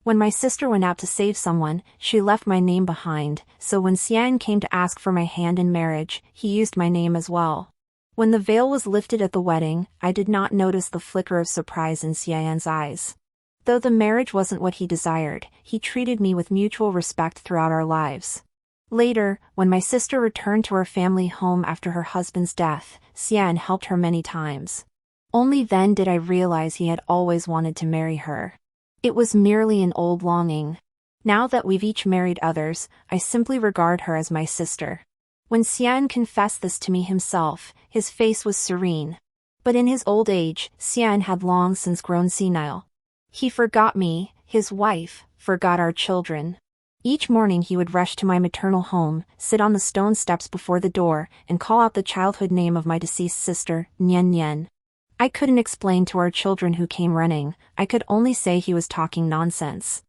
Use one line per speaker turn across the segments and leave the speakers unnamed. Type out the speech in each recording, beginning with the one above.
When my sister went out to save someone, she left my name behind, so when Xian came to ask for my hand in marriage, he used my name as well. When the veil was lifted at the wedding, I did not notice the flicker of surprise in Xian's eyes. Though the marriage wasn't what he desired, he treated me with mutual respect throughout our lives. Later, when my sister returned to her family home after her husband's death, Xian helped her many times. Only then did I realize he had always wanted to marry her. It was merely an old longing. Now that we've each married others, I simply regard her as my sister. When Xian confessed this to me himself, his face was serene. But in his old age, Xian had long since grown senile. He forgot me, his wife, forgot our children. Each morning he would rush to my maternal home, sit on the stone steps before the door, and call out the childhood name of my deceased sister, Nian Nian. I couldn't explain to our children who came running, I could only say he was talking nonsense.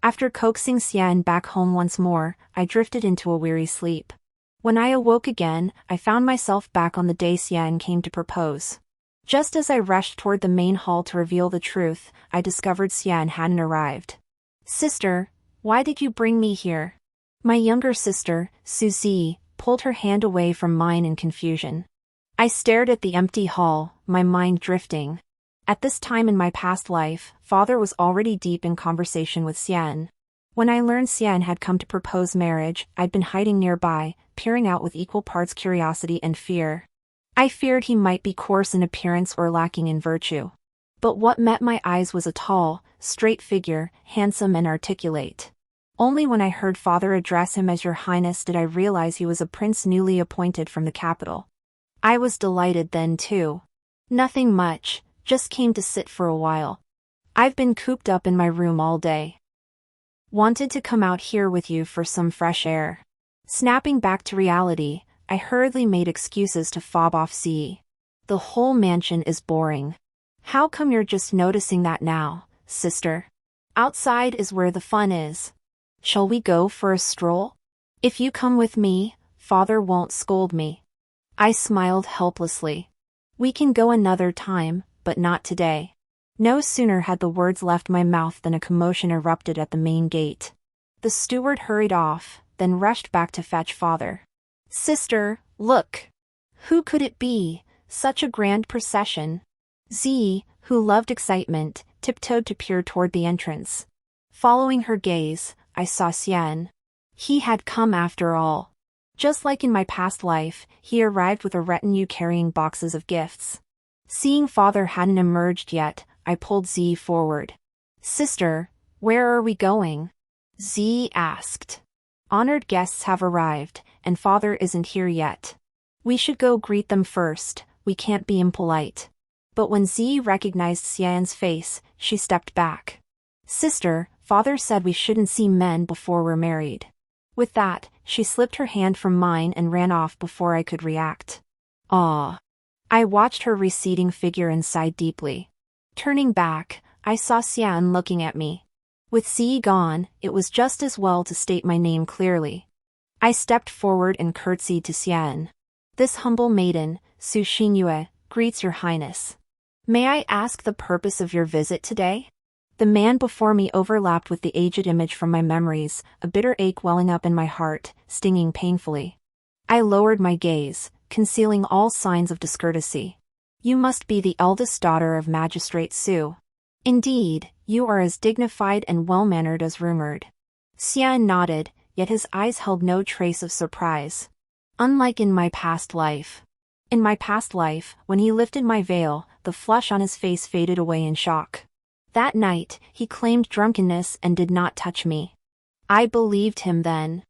After coaxing Xian back home once more, I drifted into a weary sleep. When I awoke again, I found myself back on the day Xian came to propose. Just as I rushed toward the main hall to reveal the truth, I discovered Xian hadn't arrived. "Sister, why did you bring me here?" My younger sister, Suzy, pulled her hand away from mine in confusion. I stared at the empty hall, my mind drifting. At this time in my past life, Father was already deep in conversation with Xian. When I learned Xian had come to propose marriage, I'd been hiding nearby, peering out with equal parts curiosity and fear. I feared he might be coarse in appearance or lacking in virtue. But what met my eyes was a tall, straight figure, handsome and articulate. Only when I heard Father address him as Your Highness did I realize he was a prince newly appointed from the capital. I was delighted then too. Nothing much, just came to sit for a while. I've been cooped up in my room all day. Wanted to come out here with you for some fresh air. Snapping back to reality, I hurriedly made excuses to fob off Ziyi. The whole mansion is boring. How come you're just noticing that now, sister? Outside is where the fun is. Shall we go for a stroll? If you come with me, Father won't scold me. I smiled helplessly. We can go another time, but not today. No sooner had the words left my mouth than a commotion erupted at the main gate. The steward hurried off, then rushed back to fetch Father. "Sister, look! Who could it be? Such a grand procession." Ziyi, who loved excitement, tiptoed to peer toward the entrance. Following her gaze, I saw Xian. He had come after all. Just like in my past life, he arrived with a retinue carrying boxes of gifts. Seeing Father hadn't emerged yet, I pulled Ziyi forward. "Sister, where are we going?" Ziyi asked. "Honored guests have arrived, and Father isn't here yet. We should go greet them first, we can't be impolite." But when Ziyi recognized Xian's face, she stepped back. "Sister, Father said we shouldn't see men before we're married." With that, she slipped her hand from mine and ran off before I could react. Ah! I watched her receding figure and sighed deeply. Turning back, I saw Xian looking at me. With Ziyi gone, it was just as well to state my name clearly. I stepped forward and curtsied to Xian. "This humble maiden, Su Xingyue, greets Your Highness. May I ask the purpose of your visit today?" The man before me overlapped with the aged image from my memories, a bitter ache welling up in my heart, stinging painfully. I lowered my gaze, concealing all signs of discourtesy. "You must be the eldest daughter of Magistrate Su. Indeed, you are as dignified and well-mannered as rumored." Xian nodded, yet his eyes held no trace of surprise. Unlike in my past life. In my past life, when he lifted my veil, the flush on his face faded away in shock. That night, he claimed drunkenness and did not touch me. I believed him then.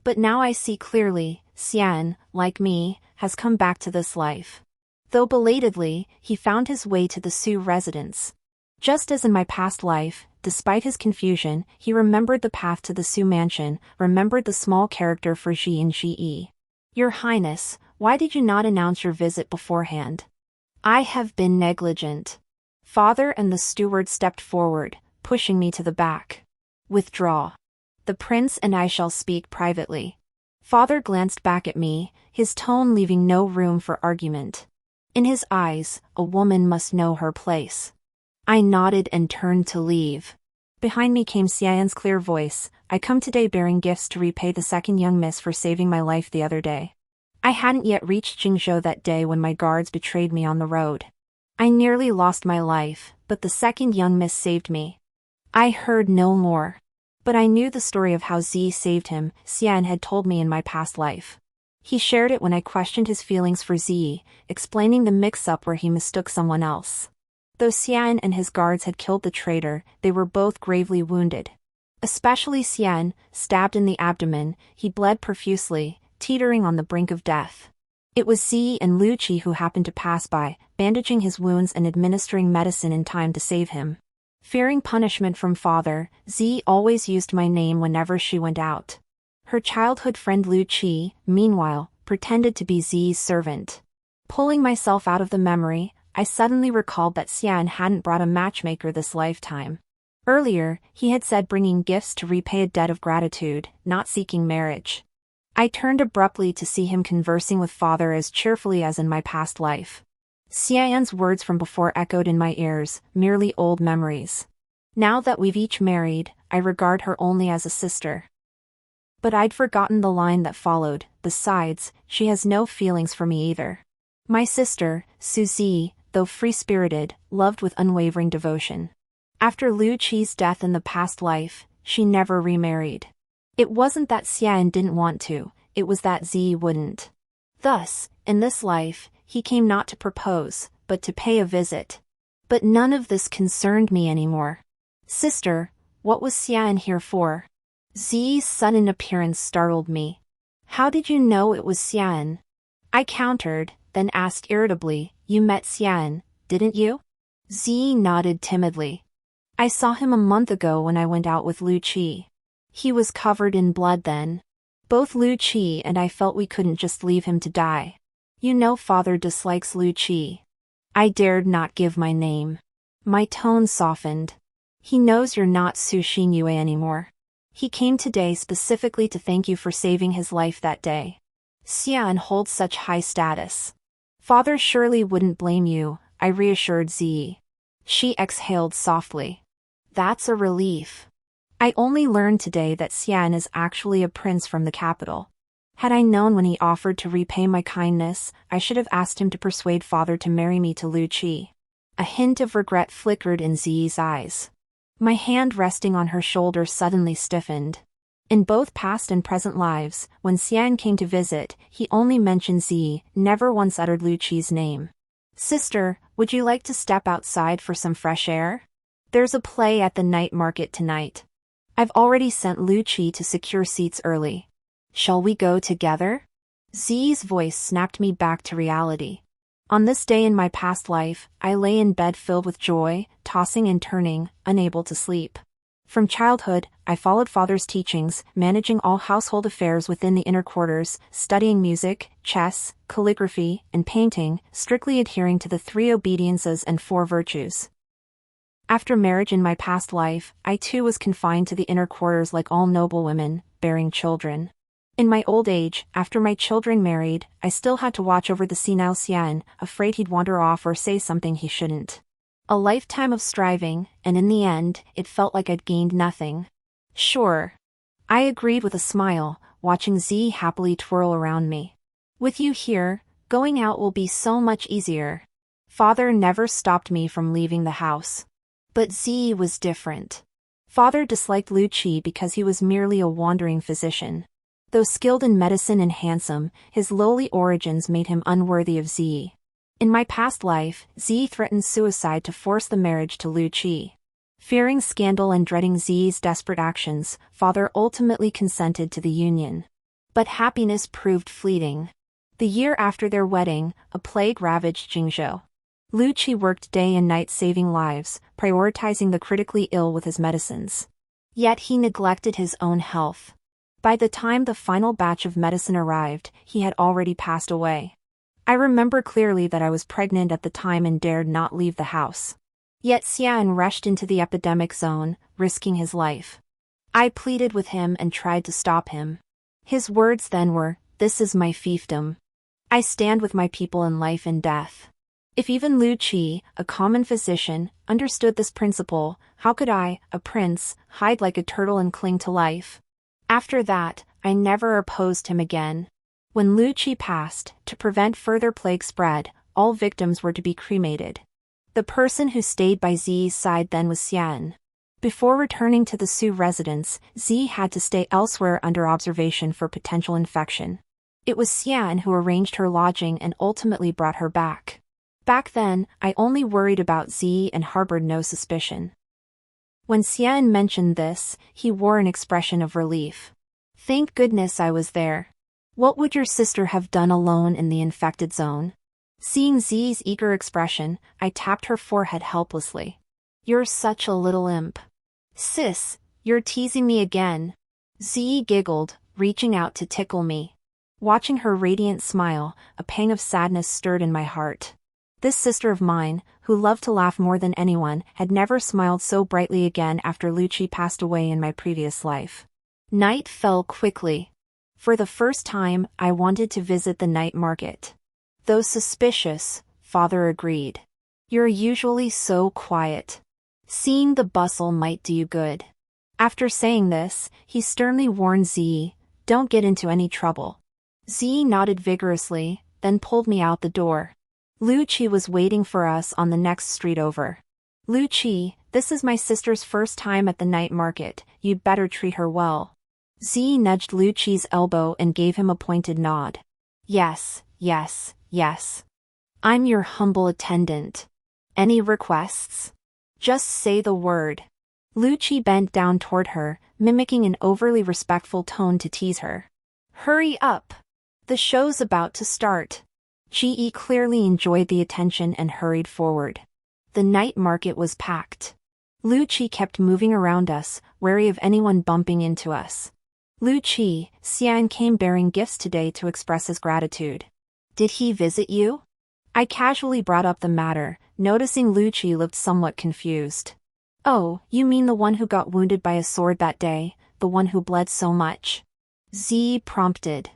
But now I see clearly, Xian, like me, has come back to this life. Though belatedly, he found his way to the Su residence. Just as in my past life, despite his confusion, he remembered the path to the Su mansion, remembered the small character for Ji and Ji. "Your Highness, why did you not announce your visit beforehand?" "I have been negligent." Father and the steward stepped forward, pushing me to the back. "Withdraw. The prince and I shall speak privately." Father glanced back at me, his tone leaving no room for argument. In his eyes, a woman must know her place. I nodded and turned to leave. Behind me came Xian's clear voice, "I come today bearing gifts to repay the second young miss for saving my life the other day." I hadn't yet reached Jingzhou that day when my guards betrayed me on the road. I nearly lost my life, but the second young miss saved me. I heard no more. But I knew the story of how Z saved him. Xian had told me in my past life. He shared it when I questioned his feelings for Z, explaining the mix-up where he mistook someone else. Though Xian and his guards had killed the traitor, they were both gravely wounded. Especially Xian, stabbed in the abdomen, he bled profusely, teetering on the brink of death. It was Z and Lu Qi who happened to pass by, bandaging his wounds and administering medicine in time to save him. Fearing punishment from father, Z always used my name whenever she went out. Her childhood friend Lu Qi, meanwhile, pretended to be Z's servant. Pulling myself out of the memory, I suddenly recalled that Xian hadn't brought a matchmaker this lifetime. Earlier, he had said bringing gifts to repay a debt of gratitude, not seeking marriage. I turned abruptly to see him conversing with father as cheerfully as in my past life. Xian's words from before echoed in my ears, merely old memories. Now that we've each married, I regard her only as a sister. But I'd forgotten the line that followed, besides, she has no feelings for me either. My sister, Suzy, though free-spirited, loved with unwavering devotion. After Lu Qi's death in the past life, she never remarried. It wasn't that Xian didn't want to, it was that Z wouldn't. Thus, in this life, he came not to propose, but to pay a visit. But none of this concerned me anymore. Sister, what was Xian here for? Z's sudden appearance startled me. How did you know it was Xian? I countered, then asked irritably, you met Xian, didn't you? Z nodded timidly. I saw him a month ago when I went out with Lu Qi. He was covered in blood then. Both Lu Qi and I felt we couldn't just leave him to die. You know father dislikes Lu Qi. I dared not give my name. My tone softened. He knows you're not Su Xingyue anymore. He came today specifically to thank you for saving his life that day. Xian holds such high status. Father surely wouldn't blame you, I reassured Z. She exhaled softly. That's a relief. I only learned today that Xian is actually a prince from the capital. Had I known when he offered to repay my kindness, I should have asked him to persuade father to marry me to Lu Qi. A hint of regret flickered in Zi's eyes. My hand resting on her shoulder suddenly stiffened. In both past and present lives, when Xian came to visit, he only mentioned Z, never once uttered Lu Qi's name. Sister, would you like to step outside for some fresh air? There's a play at the night market tonight. I've already sent Lu Qi to secure seats early. Shall we go together? Z's voice snapped me back to reality. On this day in my past life, I lay in bed filled with joy, tossing and turning, unable to sleep. From childhood, I followed father's teachings, managing all household affairs within the inner quarters, studying music, chess, calligraphy, and painting, strictly adhering to the 3 obediences and 4 virtues. After marriage in my past life, I too was confined to the inner quarters like all noble women, bearing children. In my old age, after my children married, I still had to watch over the senile Xian, afraid he'd wander off or say something he shouldn't. A lifetime of striving, and in the end, it felt like I'd gained nothing. Sure. I agreed with a smile, watching Z happily twirl around me. With you here, going out will be so much easier. Father never stopped me from leaving the house. But Z was different. Father disliked Lu Qi because he was merely a wandering physician. Though skilled in medicine and handsome, his lowly origins made him unworthy of Z. In my past life, Z threatened suicide to force the marriage to Lu Qi. Fearing scandal and dreading Z's desperate actions, father ultimately consented to the union. But happiness proved fleeting. The year after their wedding, a plague ravaged Jingzhou. Lu Qi worked day and night saving lives, prioritizing the critically ill with his medicines. Yet he neglected his own health. By the time the final batch of medicine arrived, he had already passed away. I remember clearly that I was pregnant at the time and dared not leave the house. Yet Xian rushed into the epidemic zone, risking his life. I pleaded with him and tried to stop him. His words then were, "This is my fiefdom. I stand with my people in life and death." If even Lu Qi, a common physician, understood this principle, how could I, a prince, hide like a turtle and cling to life? After that, I never opposed him again. When Lu Qi passed, to prevent further plague spread, all victims were to be cremated. The person who stayed by Zi's side then was Xian. Before returning to the Su residence, Zi had to stay elsewhere under observation for potential infection. It was Xian who arranged her lodging and ultimately brought her back. Back then, I only worried about Zi and harbored no suspicion. When Xian mentioned this, he wore an expression of relief. Thank goodness I was there. What would your sister have done alone in the infected zone? Seeing Zi's eager expression, I tapped her forehead helplessly. You're such a little imp. Sis, you're teasing me again. Zi giggled, reaching out to tickle me. Watching her radiant smile, a pang of sadness stirred in my heart. This sister of mine, who loved to laugh more than anyone, had never smiled so brightly again after Lu Qi passed away in my previous life. Night fell quickly. For the first time, I wanted to visit the night market. Though suspicious, Father agreed. You're usually so quiet. Seeing the bustle might do you good. After saying this, he sternly warned Zi, don't get into any trouble. Zi nodded vigorously, then pulled me out the door. Lu Qi was waiting for us on the next street over. Lu Qi, this is my sister's first time at the night market, you'd better treat her well. Zi nudged Lu Qi's elbow and gave him a pointed nod. Yes, yes, yes. I'm your humble attendant. Any requests? Just say the word. Lu Qi bent down toward her, mimicking an overly respectful tone to tease her. Hurry up! The show's about to start. Ji clearly enjoyed the attention and hurried forward. The night market was packed. Lu Qi kept moving around us, wary of anyone bumping into us. Lu Qi, Xian came bearing gifts today to express his gratitude. Did he visit you? I casually brought up the matter, noticing Lu Qi looked somewhat confused. Oh, you mean the one who got wounded by a sword that day, the one who bled so much? Zi prompted.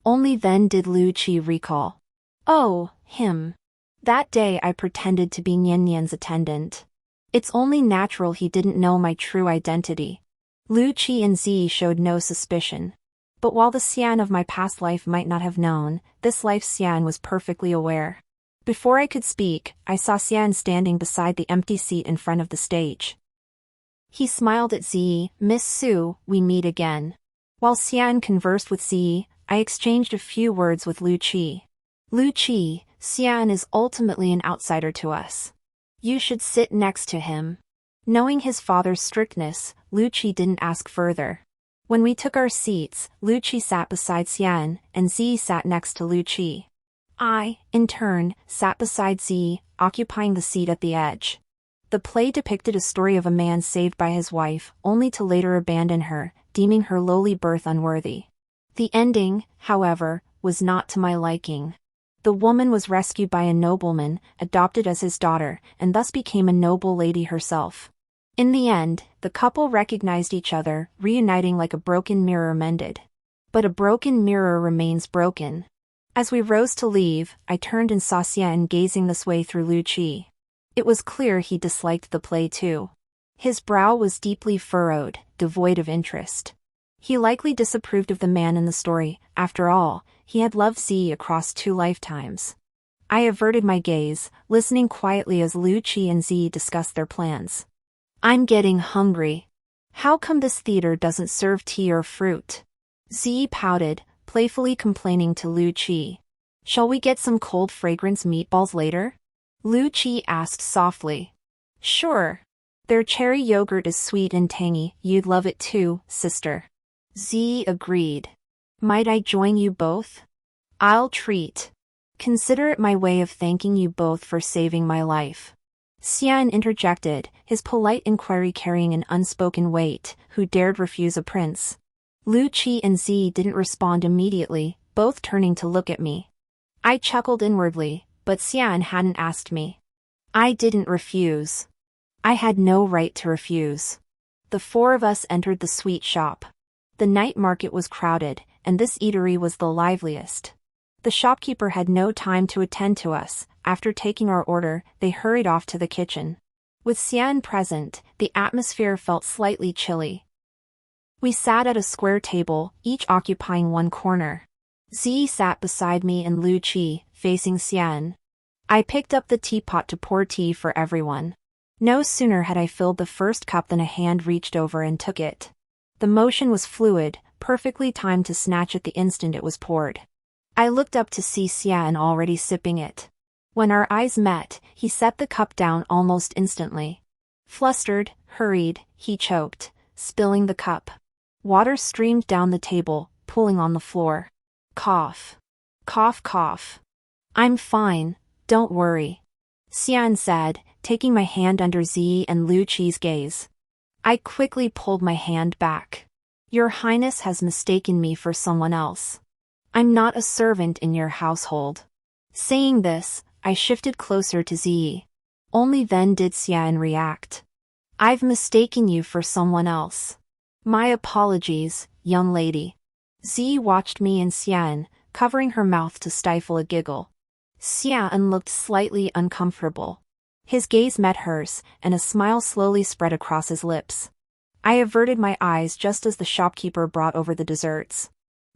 Only then did Lu Qi recall. Oh, him. That day I pretended to be Nian Nian's attendant. It's only natural he didn't know my true identity. Lu Qi and Zi showed no suspicion. But while the Xian of my past life might not have known, this life's Xian was perfectly aware. Before I could speak, I saw Xian standing beside the empty seat in front of the stage. He smiled at Zi, Miss Su, we meet again. While Xian conversed with Zi, I exchanged a few words with Lu Qi. Lu Qi, Xian is ultimately an outsider to us. You should sit next to him. Knowing his father's strictness, Lu Qi didn't ask further. When we took our seats, Lu Qi sat beside Xian, and Zi sat next to Lu Qi. I, in turn, sat beside Zi, occupying the seat at the edge. The play depicted a story of a man saved by his wife, only to later abandon her, deeming her lowly birth unworthy. The ending, however, was not to my liking. The woman was rescued by a nobleman, adopted as his daughter, and thus became a noble lady herself. In the end, the couple recognized each other, reuniting like a broken mirror mended. But a broken mirror remains broken. As we rose to leave, I turned and saw Xian gazing this way through Lu Qi. It was clear he disliked the play too. His brow was deeply furrowed, devoid of interest. He likely disapproved of the man in the story. After all, he had loved Zi across 2 lifetimes. I averted my gaze, listening quietly as Lu Qi and Zi discussed their plans. I'm getting hungry. How come this theater doesn't serve tea or fruit? Zi pouted, playfully complaining to Lu Qi. Shall we get some cold fragrance meatballs later? Lu Qi asked softly. Sure. Their cherry yogurt is sweet and tangy, you'd love it too, sister. Zi agreed. Might I join you both? I'll treat. Consider it my way of thanking you both for saving my life. Xian interjected, his polite inquiry carrying an unspoken weight, who dared refuse a prince? Lu Qi and Zi didn't respond immediately, both turning to look at me. I chuckled inwardly, but Xian hadn't asked me. I didn't refuse. I had no right to refuse. The 4 of us entered the sweet shop. The night market was crowded, and this eatery was the liveliest. The shopkeeper had no time to attend to us. after taking our order, they hurried off to the kitchen. With Xian present, the atmosphere felt slightly chilly. We sat at a square table, each occupying one corner. Ziyi sat beside me and Lu Qi, facing Xian. I picked up the teapot to pour tea for everyone. No sooner had I filled the first cup than a hand reached over and took it. The motion was fluid, perfectly timed to snatch it the instant it was poured. I looked up to see Xian already sipping it. When our eyes met, he set the cup down almost instantly. Flustered, hurried, he choked, spilling the cup. Water streamed down the table, pooling on the floor. Cough. Cough, cough. I'm fine, don't worry, Xian said, taking my hand under Ziyi and Lu Qi's gaze. I quickly pulled my hand back. Your Highness has mistaken me for someone else. I'm not a servant in your household. Saying this, I shifted closer to Ziyi. Only then did Xian react. I've mistaken you for someone else. My apologies, young lady. Ziyi watched me and Xian, covering her mouth to stifle a giggle. Xian looked slightly uncomfortable. His gaze met hers, and a smile slowly spread across his lips. I averted my eyes just as the shopkeeper brought over the desserts.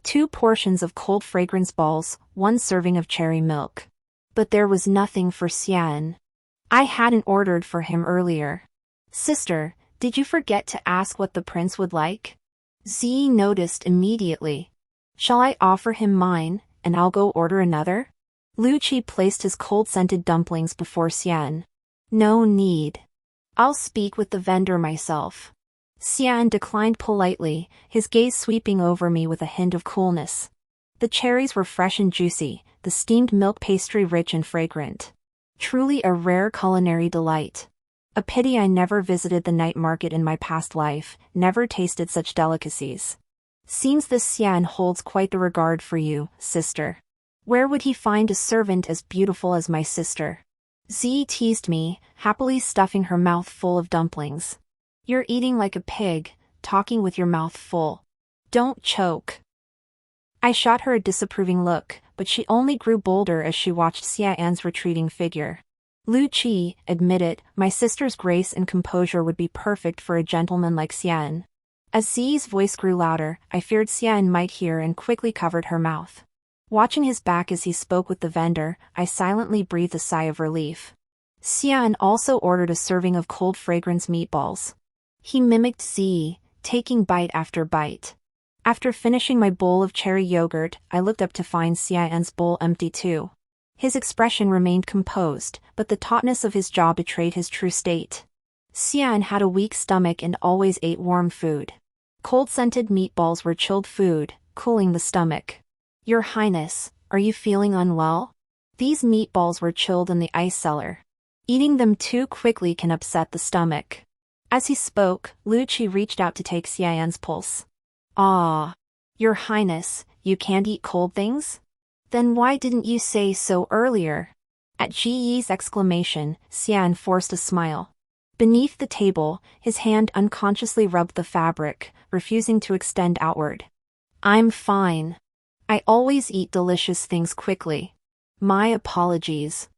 2 portions of cold fragrance balls, 1 serving of cherry milk. But there was nothing for Xian. I hadn't ordered for him earlier. Sister, did you forget to ask what the prince would like? Ziyi noticed immediately. Shall I offer him mine, and I'll go order another? Lu Qi placed his cold-scented dumplings before Xian. No need. I'll speak with the vendor myself. Xian declined politely, his gaze sweeping over me with a hint of coolness. The cherries were fresh and juicy, the steamed milk pastry rich and fragrant. Truly a rare culinary delight. A pity I never visited the night market in my past life, never tasted such delicacies. Seems this Xian holds quite the regard for you, sister. Where would he find a servant as beautiful as my sister? Ziyi teased me, happily stuffing her mouth full of dumplings. You're eating like a pig, talking with your mouth full. Don't choke. I shot her a disapproving look, but she only grew bolder as she watched Xian's retreating figure. Lu Qi admitted, my sister's grace and composure would be perfect for a gentleman like Xian. As Ziyi's voice grew louder, I feared Xian might hear and quickly covered her mouth. Watching his back as he spoke with the vendor, I silently breathed a sigh of relief. Xian also ordered a serving of cold fragrance meatballs. He mimicked Ziyi, taking bite after bite. After finishing my bowl of cherry yogurt, I looked up to find Xian's bowl empty too. His expression remained composed, but the tautness of his jaw betrayed his true state. Xian had a weak stomach and always ate warm food. Cold-scented meatballs were chilled food, cooling the stomach. Your Highness, are you feeling unwell? These meatballs were chilled in the ice cellar. Eating them too quickly can upset the stomach. As he spoke, Lu Qi reached out to take Xian's pulse. Ah, Your Highness, you can't eat cold things? Then why didn't you say so earlier? At Jiyi's exclamation, Xian forced a smile. Beneath the table, his hand unconsciously rubbed the fabric, refusing to extend outward. I'm fine. I always eat delicious things quickly. My apologies.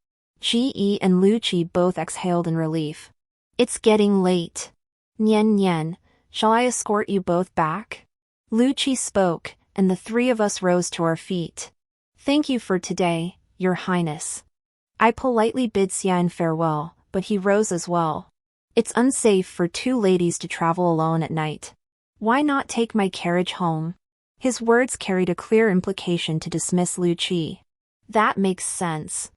Ji and Lu Qi both exhaled in relief. It's getting late. Nian Nian, shall I escort you both back? Lu Qi spoke, and the 3 of us rose to our feet. Thank you for today, Your Highness. I politely bid Xian farewell, but he rose as well. It's unsafe for 2 ladies to travel alone at night. Why not take my carriage home? His words carried a clear implication to dismiss Lu Qi. That makes sense.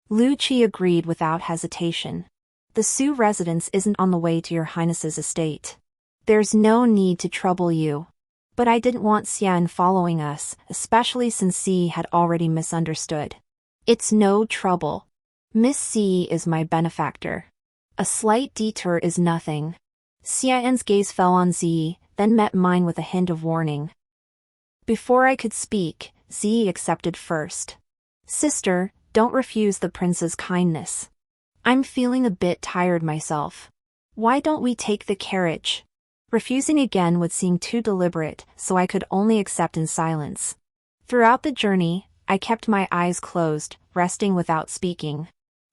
Lu Qi agreed without hesitation. The Su residence isn't on the way to Your Highness's estate. There's no need to trouble you. But I didn't want Xian following us, especially since Xi had already misunderstood. It's no trouble. Miss Xi is my benefactor. A slight detour is nothing. Xian's gaze fell on Xi, then met mine with a hint of warning. Before I could speak, Xi accepted first. Sister, don't refuse the prince's kindness. I'm feeling a bit tired myself. Why don't we take the carriage? Refusing again would seem too deliberate, so I could only accept in silence. Throughout the journey, I kept my eyes closed, resting without speaking.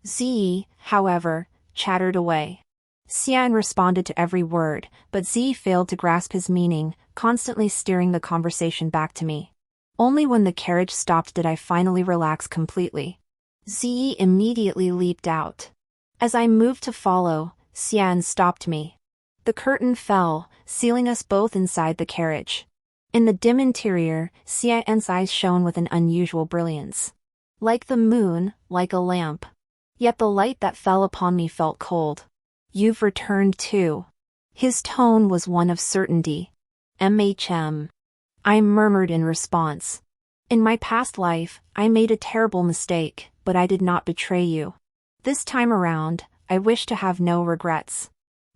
Ziyi, however, chattered away. Xian responded to every word, but Ziyi failed to grasp his meaning, constantly steering the conversation back to me. Only when the carriage stopped did I finally relax completely. Ziyi immediately leaped out. As I moved to follow, Xian stopped me. The curtain fell, sealing us both inside the carriage. In the dim interior, Xian's eyes shone with an unusual brilliance. Like the moon, like a lamp. Yet the light that fell upon me felt cold. "You've returned too." His tone was one of certainty. I murmured in response. "In my past life, I made a terrible mistake, but I did not betray you. This time around, I wish to have no regrets."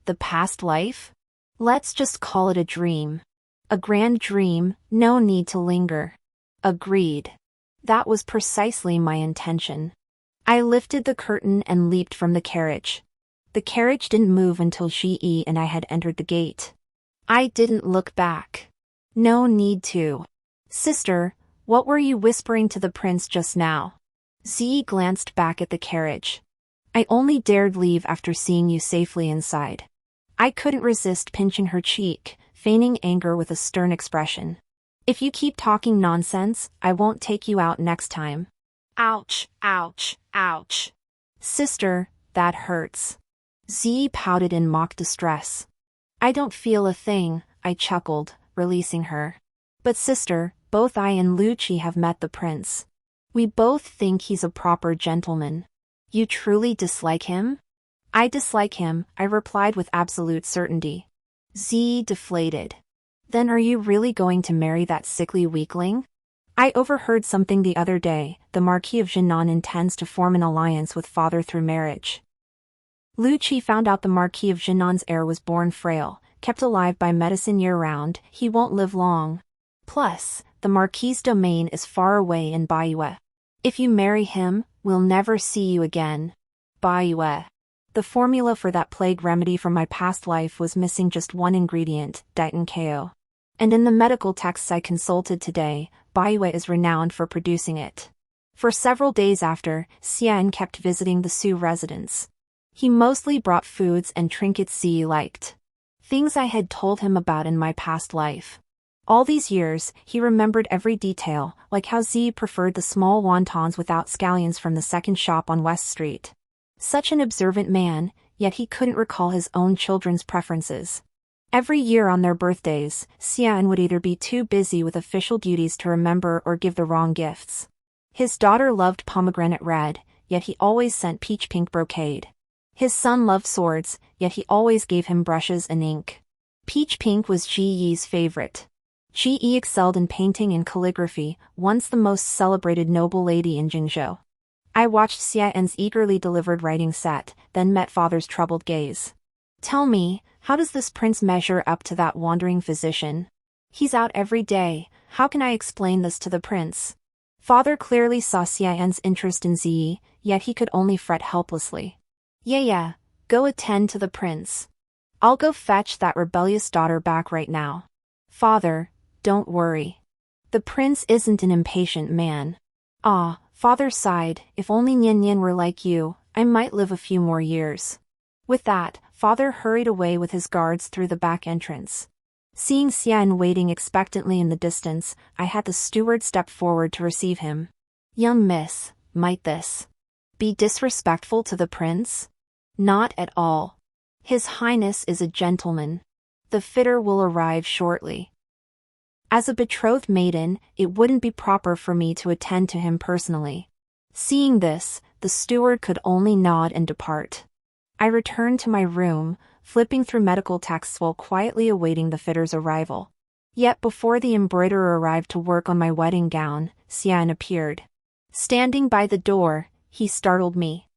The past life? Let's just call it a dream. A grand dream, no need to linger. Agreed. That was precisely my intention. I lifted the curtain and leaped from the carriage. The carriage didn't move until Ziyi and I had entered the gate. I didn't look back. No need to. "Sister, what were you whispering to the prince just now?" Ziyi glanced back at the carriage. "I only dared leave after seeing you safely inside." I couldn't resist pinching her cheek, feigning anger with a stern expression. "If you keep talking nonsense, I won't take you out next time." Ouch, ouch, ouch. "Sister, that hurts." Ziyi pouted in mock distress. "I don't feel a thing," I chuckled, releasing her. "But sister, both I and Lucci have met the prince. We both think he's a proper gentleman." "You truly dislike him?" "I dislike him," I replied with absolute certainty. Ziyi deflated. "Then are you really going to marry that sickly weakling?" "I overheard something the other day. The Marquis of Jinan intends to form an alliance with father through marriage." Lucci found out the Marquis of Jinan's heir was born frail, kept alive by medicine year-round. He won't live long. Plus, the Marquis's domain is far away in Baiyue. If you marry him, we'll never see you again. Baiyue. The formula for that plague remedy from my past life was missing just one ingredient, Diton-ko. And in the medical texts I consulted today, Baiyue is renowned for producing it. For several days after, Xian kept visiting the Su residence. He mostly brought foods and trinkets Ziyi liked. Things I had told him about in my past life. All these years, he remembered every detail, like how Ziyi preferred the small wontons without scallions from the second shop on West Street. Such an observant man, yet he couldn't recall his own children's preferences. Every year on their birthdays, Xian would either be too busy with official duties to remember or give the wrong gifts. His daughter loved pomegranate red, yet he always sent peach pink brocade. His son loved swords, yet he always gave him brushes and ink. Peach pink was Ziyi's favorite. Ziyi excelled in painting and calligraphy, once the most celebrated noble lady in Jingzhou. I watched Xian's eagerly delivered writing set, then met father's troubled gaze. "Tell me, how does this prince measure up to that wandering physician? He's out every day, how can I explain this to the prince?" Father clearly saw Xian's interest in Ziyi, yet he could only fret helplessly. Yeah, go attend to the prince. I'll go fetch that rebellious daughter back right now." "Father, don't worry. The prince isn't an impatient man." "Ah," father sighed, "if only Nian Nian were like you, I might live a few more years." With that, father hurried away with his guards through the back entrance. Seeing Xian waiting expectantly in the distance, I had the steward step forward to receive him. "Young miss, might this be disrespectful to the prince?" "Not at all. His Highness is a gentleman. The fitter will arrive shortly." As a betrothed maiden, it wouldn't be proper for me to attend to him personally. Seeing this, the steward could only nod and depart. I returned to my room, flipping through medical texts while quietly awaiting the fitter's arrival. Yet before the embroiderer arrived to work on my wedding gown, Xian appeared. Standing by the door, he startled me.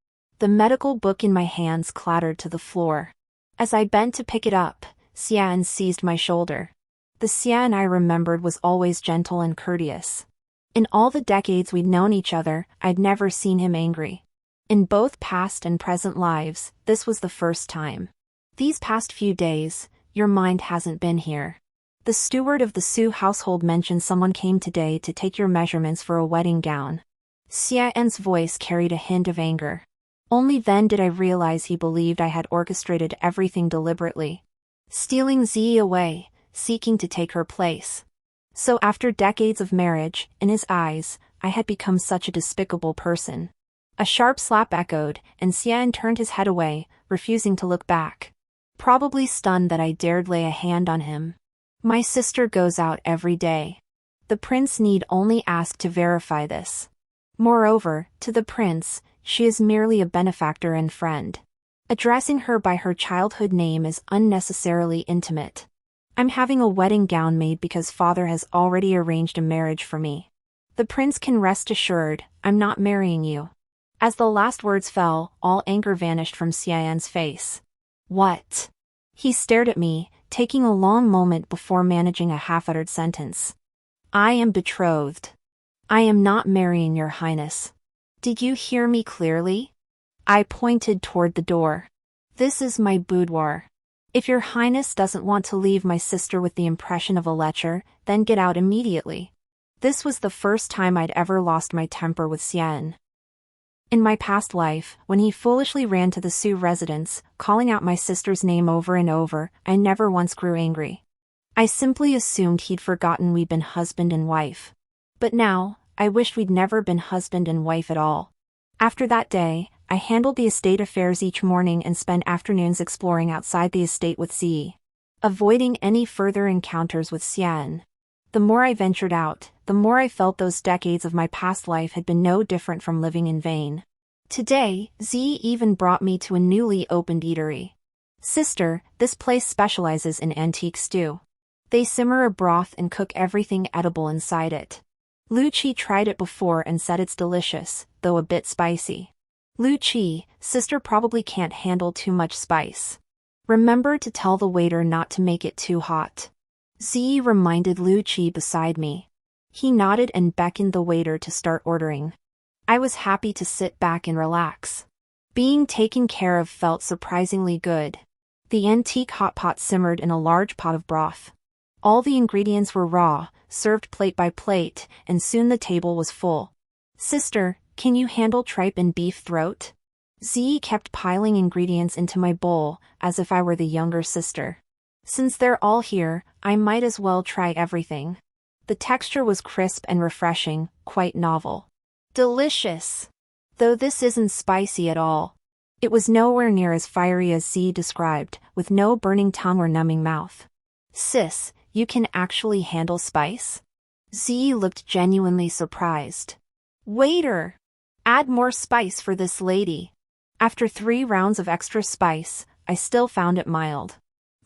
The medical book in my hands clattered to the floor. As I bent to pick it up, Xian seized my shoulder. The Xian I remembered was always gentle and courteous. In all the decades we'd known each other, I'd never seen him angry. In both past and present lives, this was the first time. "These past few days, your mind hasn't been here. The steward of the Su household mentioned someone came today to take your measurements for a wedding gown." Xian's voice carried a hint of anger. Only then did I realize he believed I had orchestrated everything deliberately. Stealing Z away, seeking to take her place. So after decades of marriage, in his eyes, I had become such a despicable person. A sharp slap echoed, and Xian turned his head away, refusing to look back. Probably stunned that I dared lay a hand on him. My sister goes out every day. The prince need only ask to verify this. Moreover, to the prince, she is merely a benefactor and friend. Addressing her by her childhood name is unnecessarily intimate. I'm having a wedding gown made because father has already arranged a marriage for me. The prince can rest assured, I'm not marrying you. As the last words fell, all anger vanished from Xian's face. What? He stared at me, taking a long moment before managing a half-uttered sentence. I am betrothed. I am not marrying your highness. Did you hear me clearly? I pointed toward the door. This is my boudoir. If your highness doesn't want to leave my sister with the impression of a lecher, then get out immediately. This was the first time I'd ever lost my temper with Xian. In my past life, when he foolishly ran to the Su residence, calling out my sister's name over and over, I never once grew angry. I simply assumed he'd forgotten we'd been husband and wife. But now, I wished we'd never been husband and wife at all. After that day, I handled the estate affairs each morning and spent afternoons exploring outside the estate with Zi, avoiding any further encounters with Xian. The more I ventured out, the more I felt those decades of my past life had been no different from living in vain. Today, Z even brought me to a newly opened eatery. Sister, this place specializes in antique stew. They simmer a broth and cook everything edible inside it. Lu Qi tried it before and said it's delicious, though a bit spicy. Lu Qi, sister probably can't handle too much spice. Remember to tell the waiter not to make it too hot. Z reminded Lu Qi beside me. He nodded and beckoned the waiter to start ordering. I was happy to sit back and relax. Being taken care of felt surprisingly good. The antique hot pot simmered in a large pot of broth. All the ingredients were raw, served plate by plate, and soon the table was full. Sister, can you handle tripe and beef throat? Z kept piling ingredients into my bowl, as if I were the younger sister. Since they're all here, I might as well try everything. The texture was crisp and refreshing, quite novel. Delicious! Though this isn't spicy at all. It was nowhere near as fiery as Z described, with no burning tongue or numbing mouth. Sis, you can actually handle spice? Z looked genuinely surprised. Waiter! Add more spice for this lady. After 3 rounds of extra spice, I still found it mild.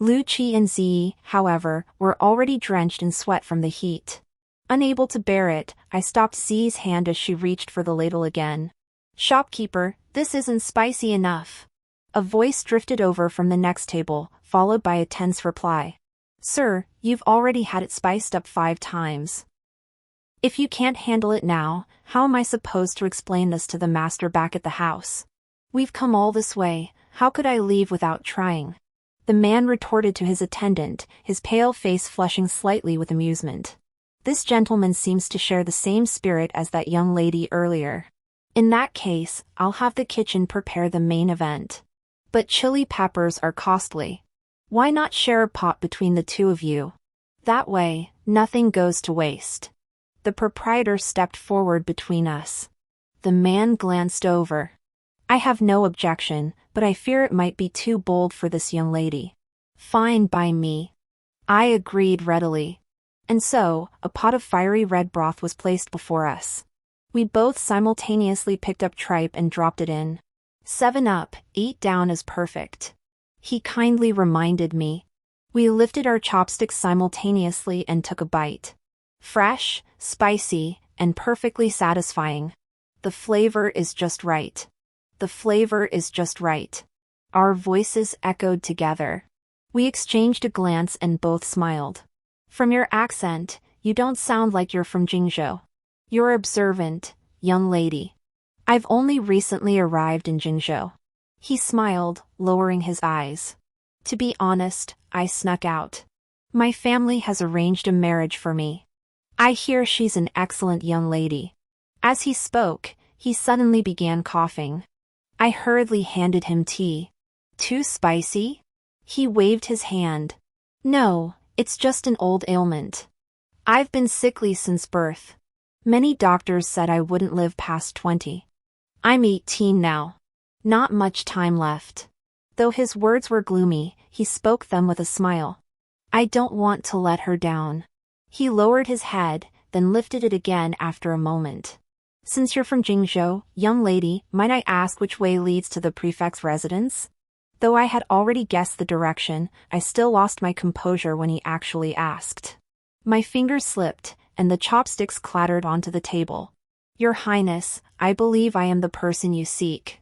Lu Qi and Z, however, were already drenched in sweat from the heat. Unable to bear it, I stopped Z's hand as she reached for the ladle again. Shopkeeper, this isn't spicy enough. A voice drifted over from the next table, followed by a tense reply. Sir, you've already had it spiced up 5 times. If you can't handle it now, how am I supposed to explain this to the master back at the house? We've come all this way, how could I leave without trying? The man retorted to his attendant, his pale face flushing slightly with amusement. This gentleman seems to share the same spirit as that young lady earlier. In that case, I'll have the kitchen prepare the main event. But chili peppers are costly. Why not share a pot between the 2 of you? That way, nothing goes to waste. The proprietor stepped forward between us. The man glanced over. I have no objection, but I fear it might be too bold for this young lady. Fine by me. I agreed readily. And so, a pot of fiery red broth was placed before us. We both simultaneously picked up tripe and dropped it in. 7 up, 8 down is perfect. He kindly reminded me. We lifted our chopsticks simultaneously and took a bite. Fresh, spicy, and perfectly satisfying. The flavor is just right. The flavor is just right. Our voices echoed together. We exchanged a glance and both smiled. From your accent, you don't sound like you're from Jingzhou. You're observant, young lady. I've only recently arrived in Jingzhou. He smiled, lowering his eyes. To be honest, I snuck out. My family has arranged a marriage for me. I hear she's an excellent young lady. As he spoke, he suddenly began coughing. I hurriedly handed him tea. Too spicy? He waved his hand. No, it's just an old ailment. I've been sickly since birth. Many doctors said I wouldn't live past 20. I'm 18 now. Not much time left. Though his words were gloomy, he spoke them with a smile. I don't want to let her down. He lowered his head, then lifted it again after a moment. Since you're from Jingzhou, young lady, might I ask which way leads to the prefect's residence? Though I had already guessed the direction, I still lost my composure when he actually asked. My fingers slipped, and the chopsticks clattered onto the table. Your Highness, I believe I am the person you seek.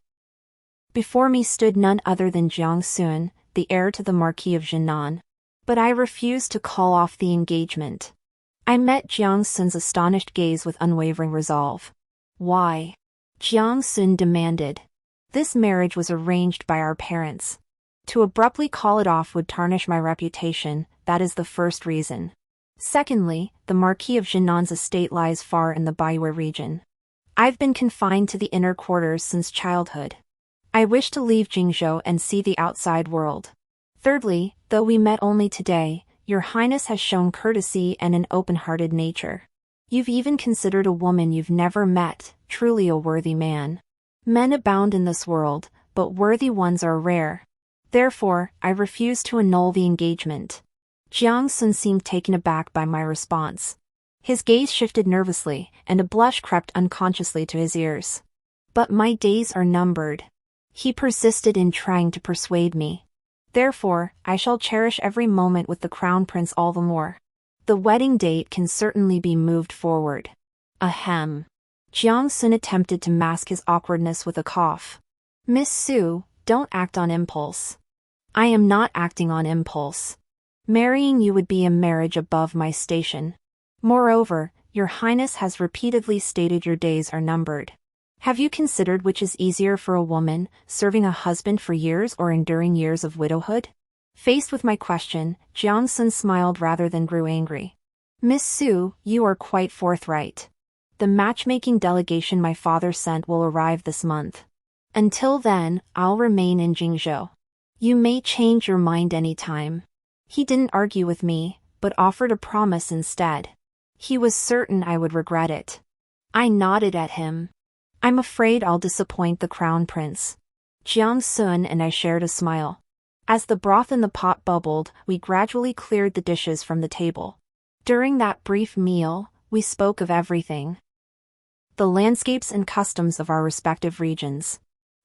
Before me stood none other than Jiang Sun, the heir to the Marquis of Jinan. But I refused to call off the engagement. I met Jiang Sun's astonished gaze with unwavering resolve. Why? Jiang Sun demanded. This marriage was arranged by our parents. To abruptly call it off would tarnish my reputation, that is the first reason. Secondly, the Marquis of Jinan's estate lies far in the Baihui region. I've been confined to the inner quarters since childhood. I wish to leave Jingzhou and see the outside world. Thirdly, though we met only today, your Highness has shown courtesy and an open-hearted nature. You've even considered a woman you've never met, truly a worthy man. Men abound in this world, but worthy ones are rare. Therefore, I refuse to annul the engagement. Jiang Sun seemed taken aback by my response. His gaze shifted nervously, and a blush crept unconsciously to his ears. But my days are numbered. He persisted in trying to persuade me. Therefore, I shall cherish every moment with the Crown Prince all the more. The wedding date can certainly be moved forward. Ahem. Jiang Sun attempted to mask his awkwardness with a cough. Miss Su, don't act on impulse. I am not acting on impulse. Marrying you would be a marriage above my station. Moreover, your Highness has repeatedly stated your days are numbered. Have you considered which is easier for a woman, serving a husband for years or enduring years of widowhood? Faced with my question, Jiang Sun smiled rather than grew angry. Miss Su, you are quite forthright. The matchmaking delegation my father sent will arrive this month. Until then, I'll remain in Jingzhou. You may change your mind anytime. He didn't argue with me, but offered a promise instead. He was certain I would regret it. I nodded at him. I'm afraid I'll disappoint the Crown Prince. Jiang Sun and I shared a smile. As the broth in the pot bubbled, we gradually cleared the dishes from the table. During that brief meal, we spoke of everything. The landscapes and customs of our respective regions.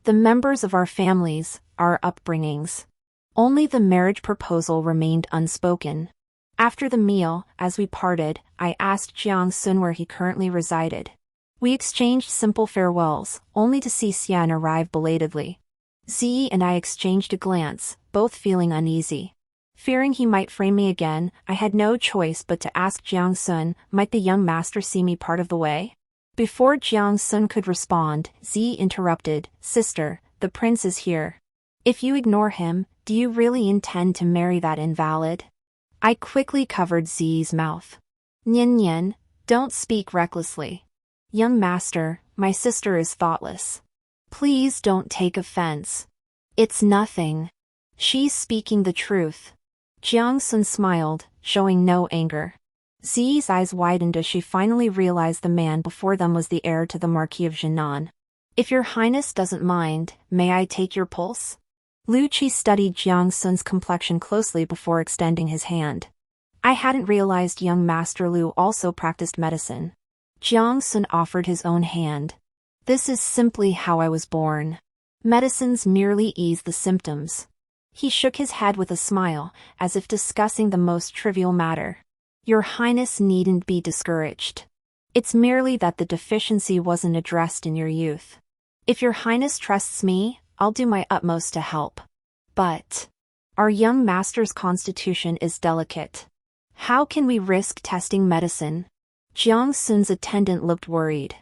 The members of our families, our upbringings. Only the marriage proposal remained unspoken. After the meal, as we parted, I asked Jiang Sun where he currently resided. We exchanged simple farewells, only to see Xian arrive belatedly. Ziyi and I exchanged a glance, both feeling uneasy. Fearing he might frame me again, I had no choice but to ask Jiang Sun, might the young master see me part of the way? Before Jiang Sun could respond, Ziyi interrupted, Sister, the prince is here. If you ignore him, do you really intend to marry that invalid? I quickly covered Ziyi's mouth. Nian Nian, don't speak recklessly. Young master, my sister is thoughtless. Please don't take offense. It's nothing. She's speaking the truth. Jiang Sun smiled, showing no anger. Ziyi's eyes widened as she finally realized the man before them was the heir to the Marquis of Jinan. If your Highness doesn't mind, may I take your pulse? Lu Qi studied Jiang Sun's complexion closely before extending his hand. I hadn't realized young Master Lu also practiced medicine. Jiang Sun offered his own hand. This is simply how I was born. Medicines merely ease the symptoms. He shook his head with a smile, as if discussing the most trivial matter. Your Highness needn't be discouraged. It's merely that the deficiency wasn't addressed in your youth. If your Highness trusts me, I'll do my utmost to help. But our young master's constitution is delicate. How can we risk testing medicine? Jiang Sun's attendant looked worried.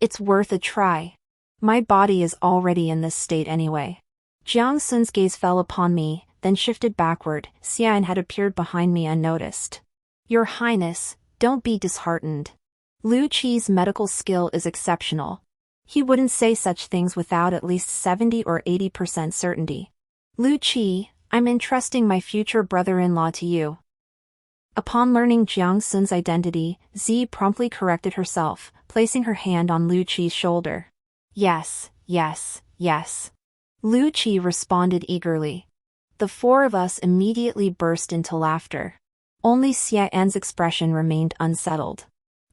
It's worth a try. My body is already in this state anyway. Jiang Sun's gaze fell upon me, then shifted backward. Xian had appeared behind me unnoticed. Your Highness, don't be disheartened. Lu Qi's medical skill is exceptional. He wouldn't say such things without at least 70 or 80% certainty. Lu Qi, I'm entrusting my future brother-in-law to you. Upon learning Jiang Sun's identity, Zi promptly corrected herself, placing her hand on Lu Qi's shoulder. Yes, yes, yes. Lu Qi responded eagerly. The four of us immediately burst into laughter. Only Xian's expression remained unsettled.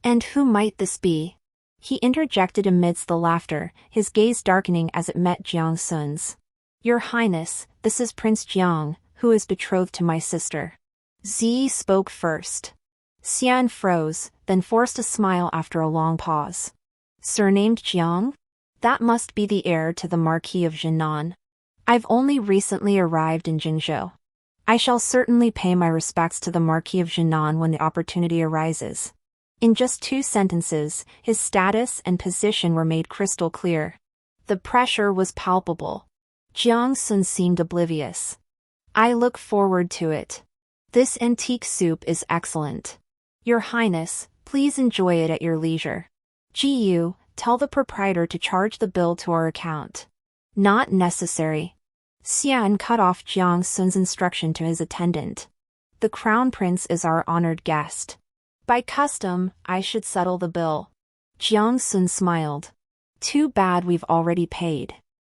And who might this be? He interjected amidst the laughter, his gaze darkening as it met Jiang Sun's. Your Highness, this is Prince Jiang, who is betrothed to my sister. Zi spoke first. Xian froze, then forced a smile after a long pause. Surnamed Jiang? That must be the heir to the Marquis of Jinan. I've only recently arrived in Jingzhou. I shall certainly pay my respects to the Marquis of Jinan when the opportunity arises. In just 2 sentences, his status and position were made crystal clear. The pressure was palpable. Jiang Sun seemed oblivious. I look forward to it. This antique soup is excellent. Your Highness, please enjoy it at your leisure. Ji Yu, tell the proprietor to charge the bill to our account. Not necessary. Xian cut off Jiang Sun's instruction to his attendant. The Crown Prince is our honored guest. By custom, I should settle the bill. Jiang Sun smiled. Too bad we've already paid.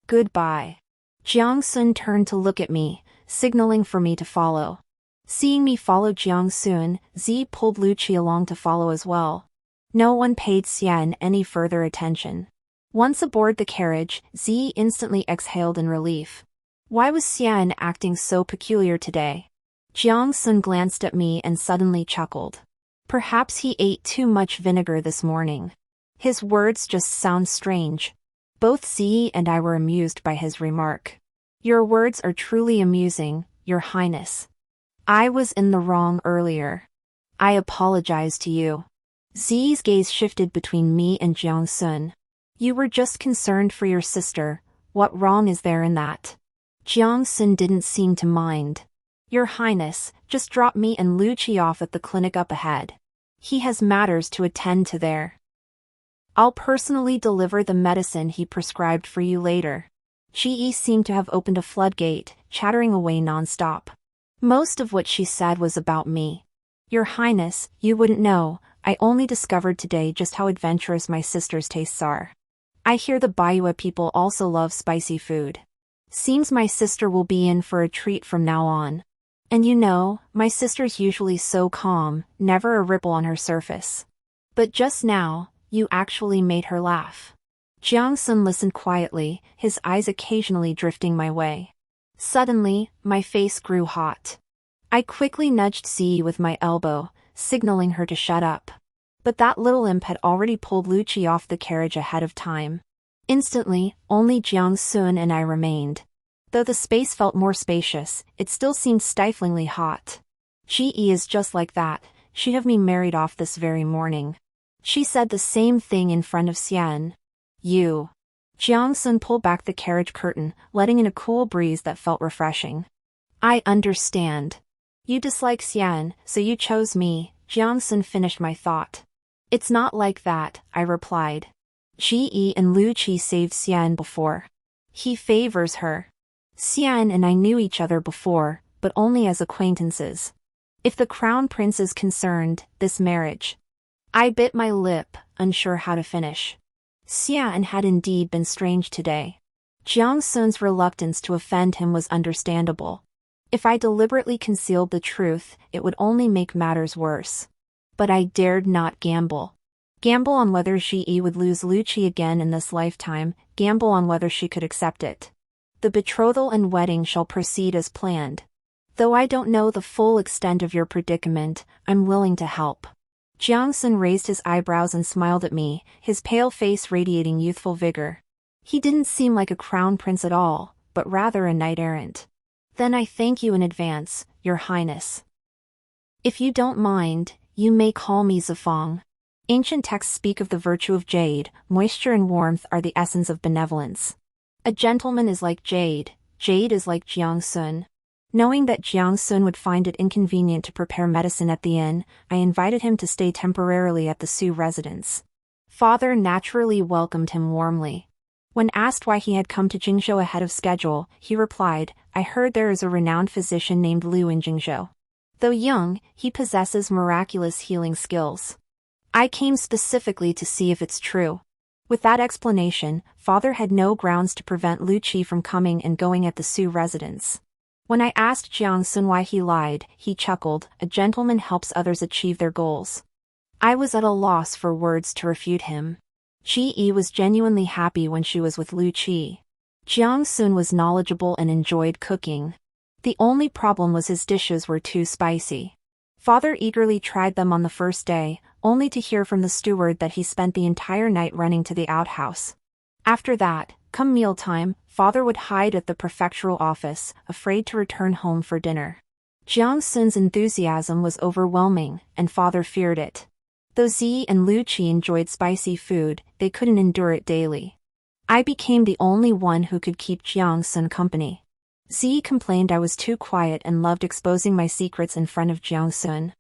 Goodbye. Jiang Sun turned to look at me, signaling for me to follow. Seeing me follow Jiang Sun, Zi pulled Lu Qi along to follow as well. No one paid Xian any further attention. Once aboard the carriage, Zi instantly exhaled in relief. Why was Xian acting so peculiar today? Jiang Sun glanced at me and suddenly chuckled. Perhaps he ate too much vinegar this morning. His words just sound strange. Both Zi and I were amused by his remark. Your words are truly amusing, Your Highness. I was in the wrong earlier. I apologize to you. Zi's gaze shifted between me and Jiang Sun. You were just concerned for your sister. What wrong is there in that? Jiang Sun didn't seem to mind. Your Highness, just drop me and Lu Qi off at the clinic up ahead. He has matters to attend to there. I'll personally deliver the medicine he prescribed for you later. Ji seemed to have opened a floodgate, chattering away non-stop. Most of what she said was about me. Your Highness, you wouldn't know, I only discovered today just how adventurous my sister's tastes are. I hear the Baiyu people also love spicy food. Seems my sister will be in for a treat from now on. And you know, my sister's usually so calm, never a ripple on her surface. But just now, you actually made her laugh. Jiang Sun listened quietly, his eyes occasionally drifting my way. Suddenly, my face grew hot. I quickly nudged Zi with my elbow, signaling her to shut up. But that little imp had already pulled Lu Qi off the carriage ahead of time. Instantly, only Jiang Sun and I remained. Though the space felt more spacious, it still seemed stiflingly hot. Ji is just like that, she'd have me married off this very morning. She said the same thing in front of Xian. You. Jiang Sun pulled back the carriage curtain, letting in a cool breeze that felt refreshing. I understand. You dislike Xian, so you chose me, Jiang Sun finished my thought. It's not like that, I replied. Ji and Lu Qi saved Xian before. He favors her. Xian and I knew each other before, but only as acquaintances. If the Crown Prince is concerned, this marriage. I bit my lip, unsure how to finish. Xian had indeed been strange today. Jiang Sun's reluctance to offend him was understandable. If I deliberately concealed the truth, it would only make matters worse. But I dared not gamble. Gamble on whether Ji would lose Lu Qi again in this lifetime, gamble on whether she could accept it. The betrothal and wedding shall proceed as planned. Though I don't know the full extent of your predicament, I'm willing to help. Jiang Sun raised his eyebrows and smiled at me, his pale face radiating youthful vigor. He didn't seem like a crown prince at all, but rather a knight-errant. Then I thank you in advance, Your Highness. If you don't mind, you may call me Zifang. Ancient texts speak of the virtue of jade, moisture and warmth are the essence of benevolence. A gentleman is like jade, jade is like Jiang Sun. Knowing that Jiang Sun would find it inconvenient to prepare medicine at the inn, I invited him to stay temporarily at the Su residence. Father naturally welcomed him warmly. When asked why he had come to Jingzhou ahead of schedule, he replied, "I heard there is a renowned physician named Liu in Jingzhou. Though young, he possesses miraculous healing skills. I came specifically to see if it's true." With that explanation, Father had no grounds to prevent Lu Qi from coming and going at the Su residence. When I asked Jiang Sun why he lied, he chuckled, "A gentleman helps others achieve their goals." I was at a loss for words to refute him. Ji Yi was genuinely happy when she was with Lu Qi. Jiang Sun was knowledgeable and enjoyed cooking. The only problem was his dishes were too spicy. Father eagerly tried them on the first day, only to hear from the steward that he spent the entire night running to the outhouse. After that, come mealtime, Father would hide at the prefectural office, afraid to return home for dinner. Jiang Sun's enthusiasm was overwhelming, and Father feared it. Though Zi and Lu Qi enjoyed spicy food, they couldn't endure it daily. I became the only one who could keep Jiang Sun company. Zi complained I was too quiet and loved exposing my secrets in front of Jiang Sun.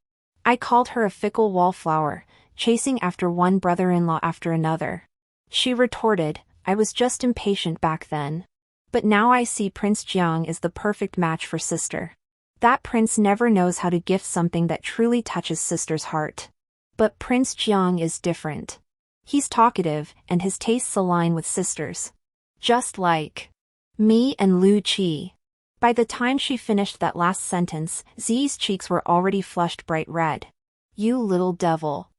I called her a fickle wallflower, chasing after one brother-in-law after another. She retorted, "I was just impatient back then. But now I see Prince Jiang is the perfect match for sister. That prince never knows how to gift something that truly touches sister's heart. But Prince Jiang is different. He's talkative, and his tastes align with sister's. Just like me and Lu Qi." By the time she finished that last sentence, Zi's cheeks were already flushed bright red. "You little devil."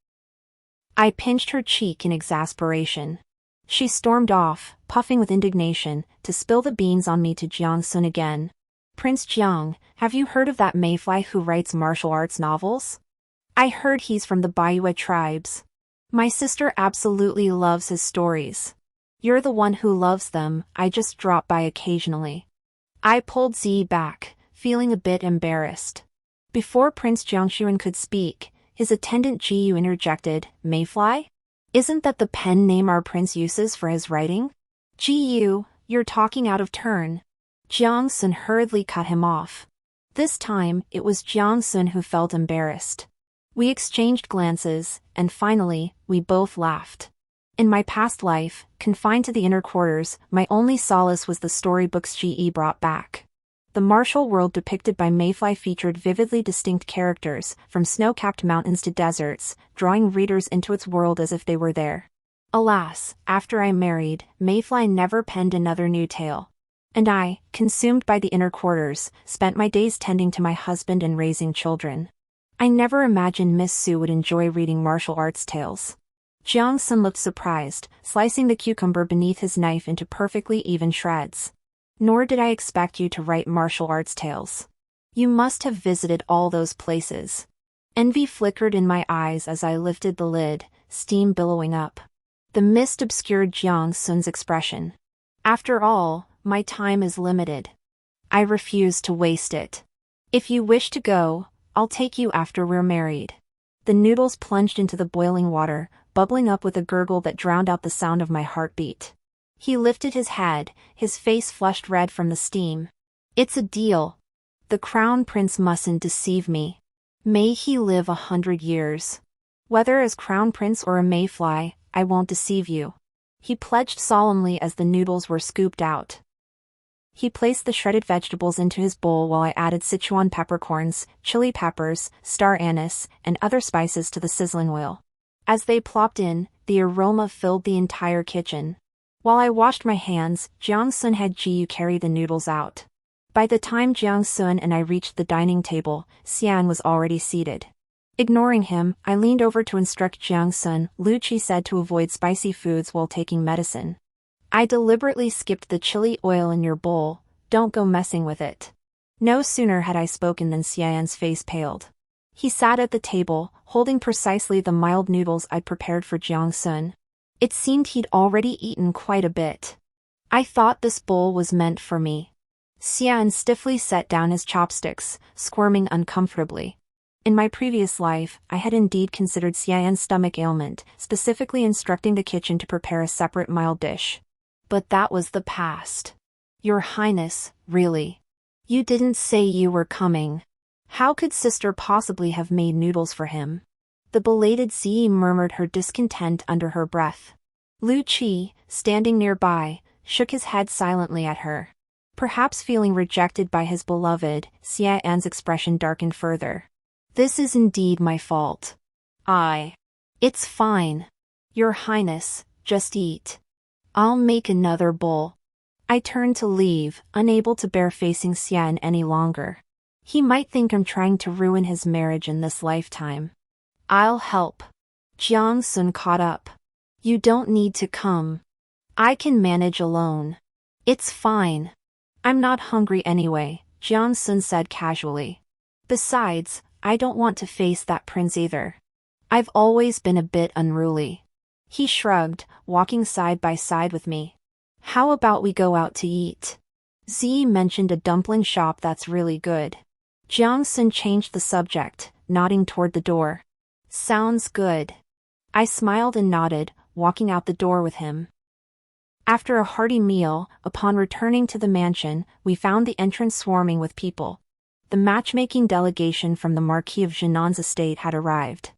I pinched her cheek in exasperation. She stormed off, puffing with indignation, to spill the beans on me to Jiang Sun again. "Prince Jiang, have you heard of that mayfly who writes martial arts novels? I heard he's from the Baiyue tribes. My sister absolutely loves his stories. You're the one who loves them, I just drop by occasionally." I pulled Zi back, feeling a bit embarrassed. Before Prince Jiangxuan could speak, his attendant Jiyu interjected, "Mayfly? Isn't that the pen name our prince uses for his writing?" "Jiyu, you're talking out of turn." Jiang Sun hurriedly cut him off. This time, it was Jiang Sun who felt embarrassed. We exchanged glances, and finally, we both laughed. In my past life, confined to the inner quarters, my only solace was the storybooks G.E. brought back. The martial world depicted by Mayfly featured vividly distinct characters, from snow-capped mountains to deserts, drawing readers into its world as if they were there. Alas, after I married, Mayfly never penned another new tale. And I, consumed by the inner quarters, spent my days tending to my husband and raising children. I never imagined Miss Su would enjoy reading martial arts tales. Jiang Sun looked surprised, slicing the cucumber beneath his knife into perfectly even shreds. "Nor did I expect you to write martial arts tales. You must have visited all those places." Envy flickered in my eyes as I lifted the lid, steam billowing up. The mist obscured Jiang Sun's expression. "After all, my time is limited. I refuse to waste it. If you wish to go, I'll take you after we're married." The noodles plunged into the boiling water, bubbling up with a gurgle that drowned out the sound of my heartbeat. He lifted his head, his face flushed red from the steam. "It's a deal. The crown prince mustn't deceive me. May he live 100 years. Whether as crown prince or a mayfly, I won't deceive you," he pledged solemnly as the noodles were scooped out. He placed the shredded vegetables into his bowl while I added Sichuan peppercorns, chili peppers, star anise, and other spices to the sizzling oil. As they plopped in, the aroma filled the entire kitchen. While I washed my hands, Jiang Sun had Jiyu carry the noodles out. By the time Jiang Sun and I reached the dining table, Xian was already seated. Ignoring him, I leaned over to instruct Jiang Sun. "Lu Qi said to avoid spicy foods while taking medicine. I deliberately skipped the chili oil in your bowl, don't go messing with it." No sooner had I spoken than Xian's face paled. He sat at the table, holding precisely the mild noodles I'd prepared for Jiang Sun. It seemed he'd already eaten quite a bit. "I thought this bowl was meant for me." Xian stiffly set down his chopsticks, squirming uncomfortably. In my previous life, I had indeed considered Xian's stomach ailment, specifically instructing the kitchen to prepare a separate mild dish. But that was the past. "Your Highness, really? You didn't say you were coming. How could sister possibly have made noodles for him?" The belated Ziyi murmured her discontent under her breath. Lu Qi, standing nearby, shook his head silently at her. Perhaps feeling rejected by his beloved, Xian's expression darkened further. This is indeed my fault. It's fine. Your Highness, just eat. I'll make another bowl. I turned to leave, unable to bear facing Xian any longer. He might think I'm trying to ruin his marriage in this lifetime. I'll help. Jiang Sun caught up. You don't need to come. I can manage alone. It's fine. I'm not hungry anyway, Jiang Sun said casually. Besides, I don't want to face that prince either. I've always been a bit unruly. He shrugged, walking side by side with me. How about we go out to eat? Ziyi mentioned a dumpling shop that's really good. Jiang Sun changed the subject, nodding toward the door. Sounds good. I smiled and nodded, walking out the door with him. After a hearty meal, upon returning to the mansion, we found the entrance swarming with people. The matchmaking delegation from the Marquis of Jinan's estate had arrived.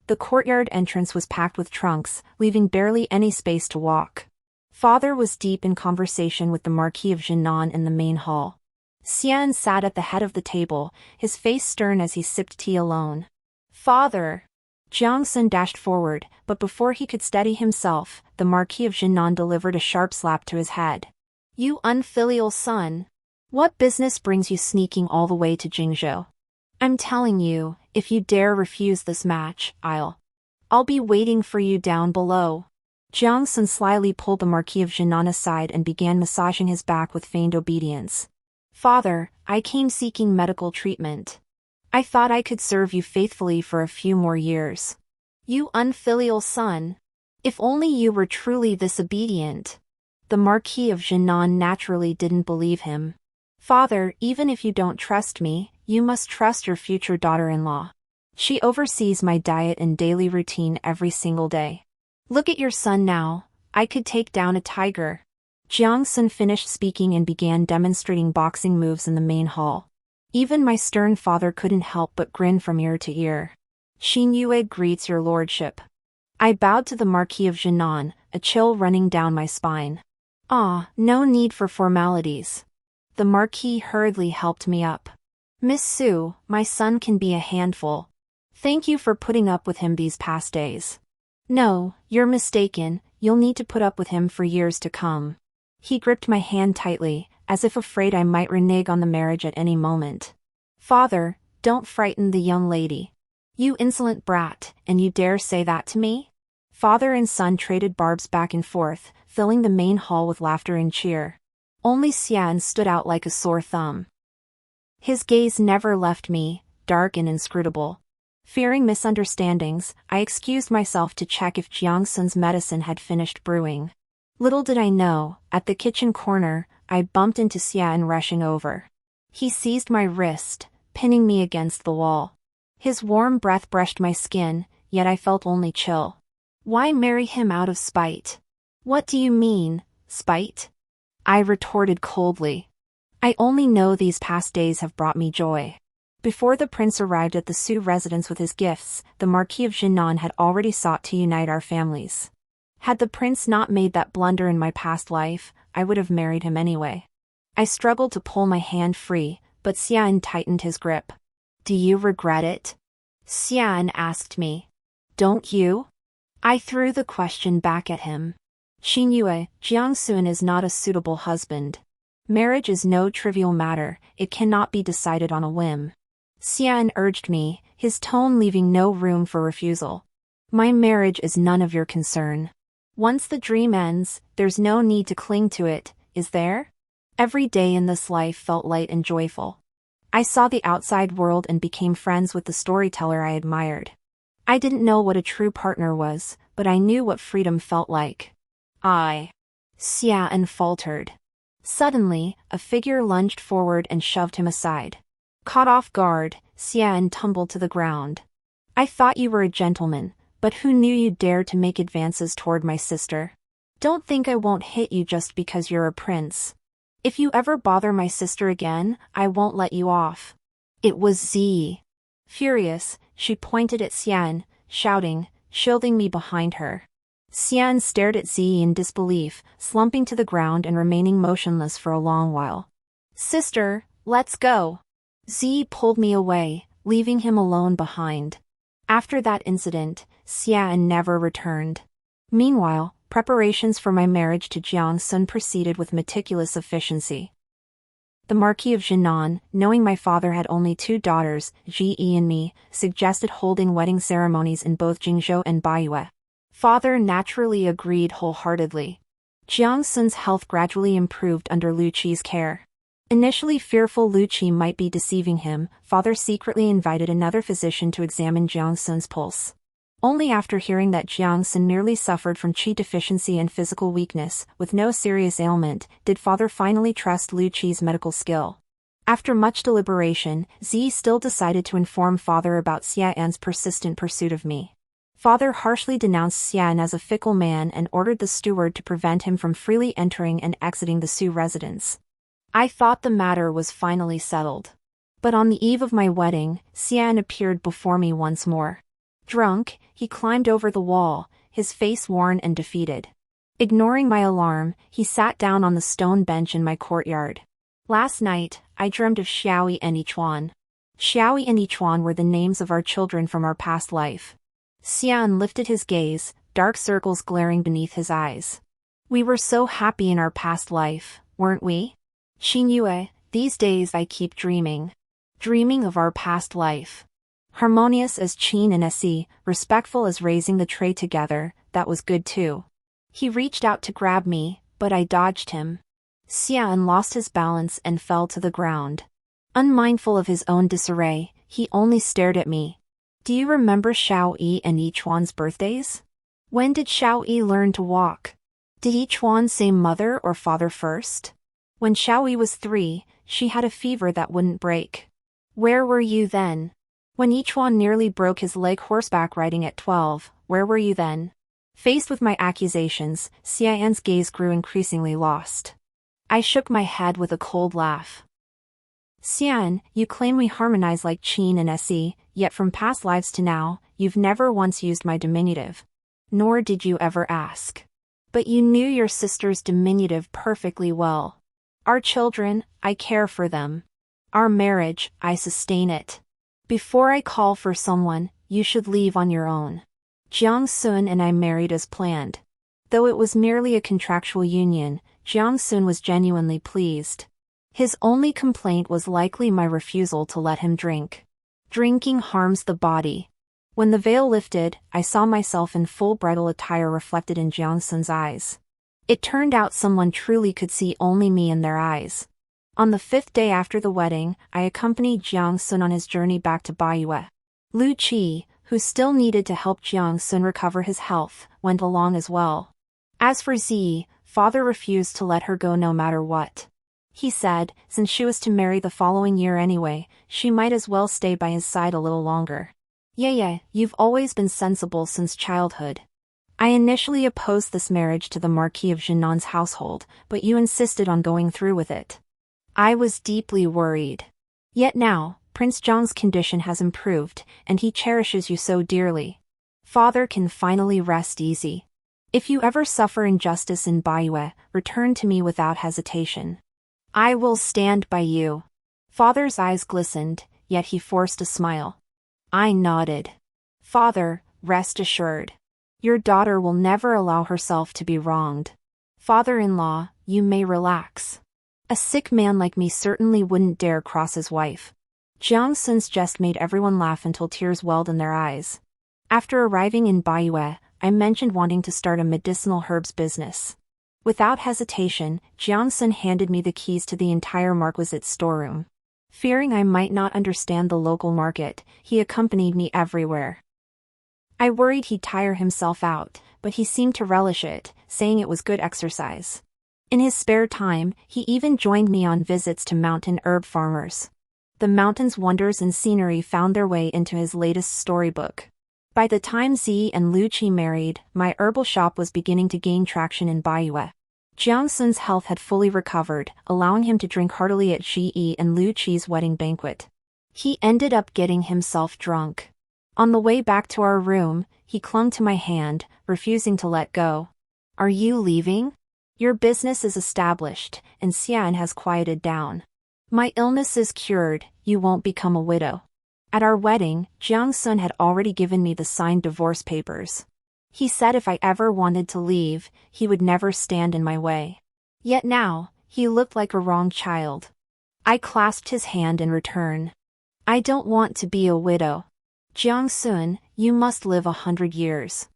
The courtyard entrance was packed with trunks, leaving barely any space to walk. Father was deep in conversation with the Marquis of Jinan in the main hall. Xian sat at the head of the table, his face stern as he sipped tea alone. Father! Jiang Sun dashed forward, but before he could steady himself, the Marquis of Jinan delivered a sharp slap to his head. You unfilial son! What business brings you sneaking all the way to Jingzhou? I'm telling you, if you dare refuse this match, I'll be waiting for you down below. Jiang Sun slyly pulled the Marquis of Jinan aside and began massaging his back with feigned obedience. Father, I came seeking medical treatment. I thought I could serve you faithfully for a few more years. You unfilial son! If only you were truly this obedient. The Marquis of Jinan naturally didn't believe him. Father, even if you don't trust me, you must trust your future daughter-in-law. She oversees my diet and daily routine every single day. Look at your son now. I could take down a tiger. Jiang Sun finished speaking and began demonstrating boxing moves in the main hall. Even my stern father couldn't help but grin from ear to ear. Xin Yue greets your lordship. I bowed to the Marquis of Jinan, a chill running down my spine. No need for formalities. The Marquis hurriedly helped me up. Miss Su, my son can be a handful. Thank you for putting up with him these past days. No, you're mistaken, you'll need to put up with him for years to come. He gripped my hand tightly, as if afraid I might renege on the marriage at any moment. Father, don't frighten the young lady. You insolent brat, and you dare say that to me? Father and son traded barbs back and forth, filling the main hall with laughter and cheer. Only Xian stood out like a sore thumb. His gaze never left me, dark and inscrutable. Fearing misunderstandings, I excused myself to check if Jiang Sun's medicine had finished brewing. Little did I know, at the kitchen corner, I bumped into Xian rushing over. He seized my wrist, pinning me against the wall. His warm breath brushed my skin, yet I felt only chill. Why marry him out of spite? What do you mean, spite? I retorted coldly. I only know these past days have brought me joy. Before the prince arrived at the Su residence with his gifts, the Marquis of Jinan had already sought to unite our families. Had the prince not made that blunder in my past life, I would have married him anyway. I struggled to pull my hand free, but Xian tightened his grip. Do you regret it? Xian asked me. Don't you? I threw the question back at him. Xin Yue, Jiang Sun is not a suitable husband. Marriage is no trivial matter, it cannot be decided on a whim. Xian urged me, his tone leaving no room for refusal. My marriage is none of your concern. Once the dream ends, there's no need to cling to it, is there? Every day in this life felt light and joyful. I saw the outside world and became friends with the storyteller I admired. I didn't know what a true partner was, but I knew what freedom felt like. Xian faltered. Suddenly, a figure lunged forward and shoved him aside. Caught off guard, Xian tumbled to the ground. I thought you were a gentleman, but who knew you'd dare to make advances toward my sister? Don't think I won't hit you just because you're a prince. If you ever bother my sister again, I won't let you off. It was Ziyi. Furious, she pointed at Xian, shouting, shielding me behind her. Xian stared at Zi in disbelief, slumping to the ground and remaining motionless for a long while. "Sister, let's go." Zi pulled me away, leaving him alone behind. After that incident, Xian never returned. Meanwhile, preparations for my marriage to Jiang Sun proceeded with meticulous efficiency. The Marquis of Jinan, knowing my father had only 2 daughters, Ji and me, suggested holding wedding ceremonies in both Jingzhou and Baiyue. Father naturally agreed wholeheartedly. Jiang Sun's health gradually improved under Lu Qi's care. Initially fearful Lu Qi might be deceiving him, father secretly invited another physician to examine Jiang Sun's pulse. Only after hearing that Jiang Sun merely suffered from qi deficiency and physical weakness, with no serious ailment, did father finally trust Lu Qi's medical skill. After much deliberation, Zi still decided to inform father about Xian's persistent pursuit of me. Father harshly denounced Xian as a fickle man and ordered the steward to prevent him from freely entering and exiting the Su residence. I thought the matter was finally settled. But on the eve of my wedding, Xian appeared before me once more. Drunk, he climbed over the wall, his face worn and defeated. Ignoring my alarm, he sat down on the stone bench in my courtyard. Last night, I dreamed of Xiaoyi and Yichuan. Xiaoyi and Yichuan were the names of our children from our past life. Xian lifted his gaze, dark circles glaring beneath his eyes. We were so happy in our past life, weren't we? Xinyue, these days I keep dreaming. Dreaming of our past life. Harmonious as Qin and Se, respectful as raising the tray together, that was good too. He reached out to grab me, but I dodged him. Xian lost his balance and fell to the ground. Unmindful of his own disarray, he only stared at me. Do you remember Xiaoyi and Yichuan's birthdays? When did Xiaoyi learn to walk? Did Yichuan say mother or father first? When Xiaoyi was 3, she had a fever that wouldn't break. Where were you then? When Yichuan nearly broke his leg horseback riding at 12, where were you then? Faced with my accusations, Xian's gaze grew increasingly lost. I shook my head with a cold laugh. Xian, you claim we harmonize like Qin and Se, yet from past lives to now, you've never once used my diminutive. Nor did you ever ask. But you knew your sister's diminutive perfectly well. Our children, I care for them. Our marriage, I sustain it. Before I call for someone, you should leave on your own. Jiang Sun and I married as planned. Though it was merely a contractual union, Jiang Sun was genuinely pleased. His only complaint was likely my refusal to let him drink. Drinking harms the body. When the veil lifted, I saw myself in full bridal attire reflected in Jiang Sun's eyes. It turned out someone truly could see only me in their eyes. On the 5th day after the wedding, I accompanied Jiang Sun on his journey back to Baiyue. Lu Qi, who still needed to help Jiang Sun recover his health, went along as well. As for Zi, father refused to let her go no matter what. He said, since she was to marry the following year anyway, she might as well stay by his side a little longer. Yeah, you've always been sensible since childhood. I initially opposed this marriage to the Marquis of Jinan's household, but you insisted on going through with it. I was deeply worried. Yet now, Prince Zhang's condition has improved, and he cherishes you so dearly. Father can finally rest easy. If you ever suffer injustice in Baiyue, return to me without hesitation. I will stand by you. Father's eyes glistened, yet he forced a smile. I nodded. Father, rest assured. Your daughter will never allow herself to be wronged. Father-in-law, you may relax. A sick man like me certainly wouldn't dare cross his wife. Jiang Sun's jest made everyone laugh until tears welled in their eyes. After arriving in Baiyue, I mentioned wanting to start a medicinal herbs business. Without hesitation, Jiang Sun handed me the keys to the entire marquisate storeroom. Fearing I might not understand the local market, he accompanied me everywhere. I worried he'd tire himself out, but he seemed to relish it, saying it was good exercise. In his spare time, he even joined me on visits to mountain herb farmers. The mountain's wonders and scenery found their way into his latest storybook. By the time Zi and Lu Qi married, my herbal shop was beginning to gain traction in Baiyue. Jiang Sun's health had fully recovered, allowing him to drink heartily at Ji and Lu Qi's wedding banquet. He ended up getting himself drunk. On the way back to our room, he clung to my hand, refusing to let go. Are you leaving? Your business is established, and Xian has quieted down. My illness is cured, you won't become a widow. At our wedding, Jiang Sun had already given me the signed divorce papers. He said if I ever wanted to leave, he would never stand in my way. Yet now, he looked like a wrong child. I clasped his hand in return. I don't want to be a widow. Jiang Sun, you must live 100 years.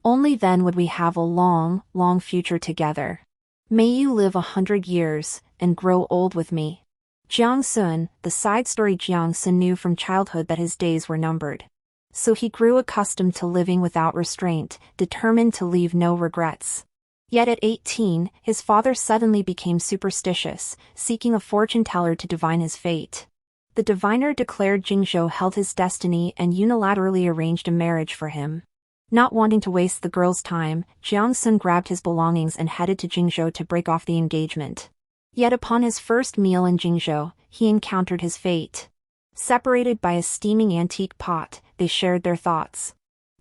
Only then would we have a long, long future together. May you live 100 years, and grow old with me. Jiang Sun, the side story. Jiang Sun knew from childhood that his days were numbered. So he grew accustomed to living without restraint, determined to leave no regrets. Yet at 18, his father suddenly became superstitious, seeking a fortune teller to divine his fate. The diviner declared Jingzhou held his destiny and unilaterally arranged a marriage for him. Not wanting to waste the girl's time, Jiang Sun grabbed his belongings and headed to Jingzhou to break off the engagement. Yet upon his first meal in Jingzhou, he encountered his fate. Separated by a steaming antique pot, they shared their thoughts.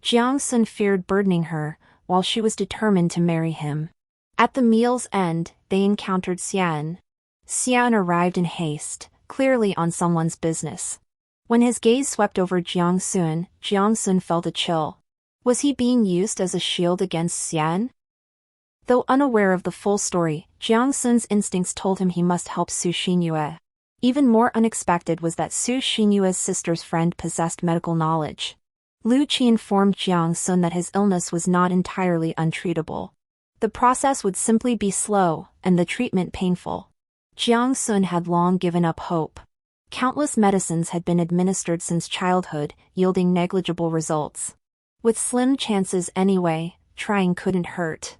Jiang Sun feared burdening her, while she was determined to marry him. At the meal's end, they encountered Xian. Xian arrived in haste, clearly on someone's business. When his gaze swept over Jiang Sun felt a chill. Was he being used as a shield against Xian? Though unaware of the full story, Jiang Sun's instincts told him he must help Su Xinyue. Even more unexpected was that Su Xinyue's sister's friend possessed medical knowledge. Lu Qi informed Jiang Sun that his illness was not entirely untreatable. The process would simply be slow, and the treatment painful. Jiang Sun had long given up hope. Countless medicines had been administered since childhood, yielding negligible results. With slim chances anyway, trying couldn't hurt.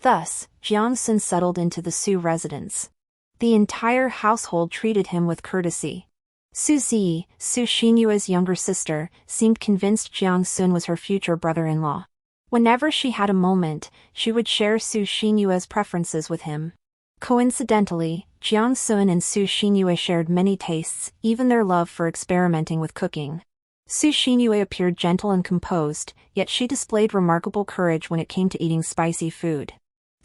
Thus, Jiang Sun settled into the Su residence. The entire household treated him with courtesy. Su Zi, Su Xinyue's younger sister, seemed convinced Jiang Sun was her future brother-in-law. Whenever she had a moment, she would share Su Xinyue's preferences with him. Coincidentally, Jiang Sun and Su Xinyue shared many tastes, even their love for experimenting with cooking. Su Xinyue appeared gentle and composed, yet she displayed remarkable courage when it came to eating spicy food.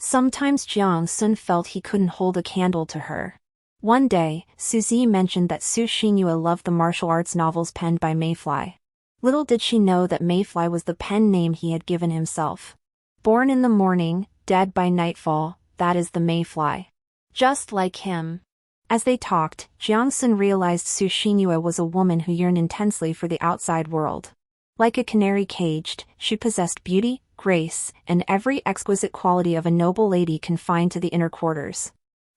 Sometimes Jiang Sun felt he couldn't hold a candle to her. One day, Su Zi mentioned that Su Xinyue loved the martial arts novels penned by Mayfly. Little did she know that Mayfly was the pen name he had given himself. Born in the morning, dead by nightfall, that is the Mayfly. Just like him. As they talked, Jiang Sun realized Su Xinyue was a woman who yearned intensely for the outside world. Like a canary caged, she possessed beauty, grace, and every exquisite quality of a noble lady confined to the inner quarters.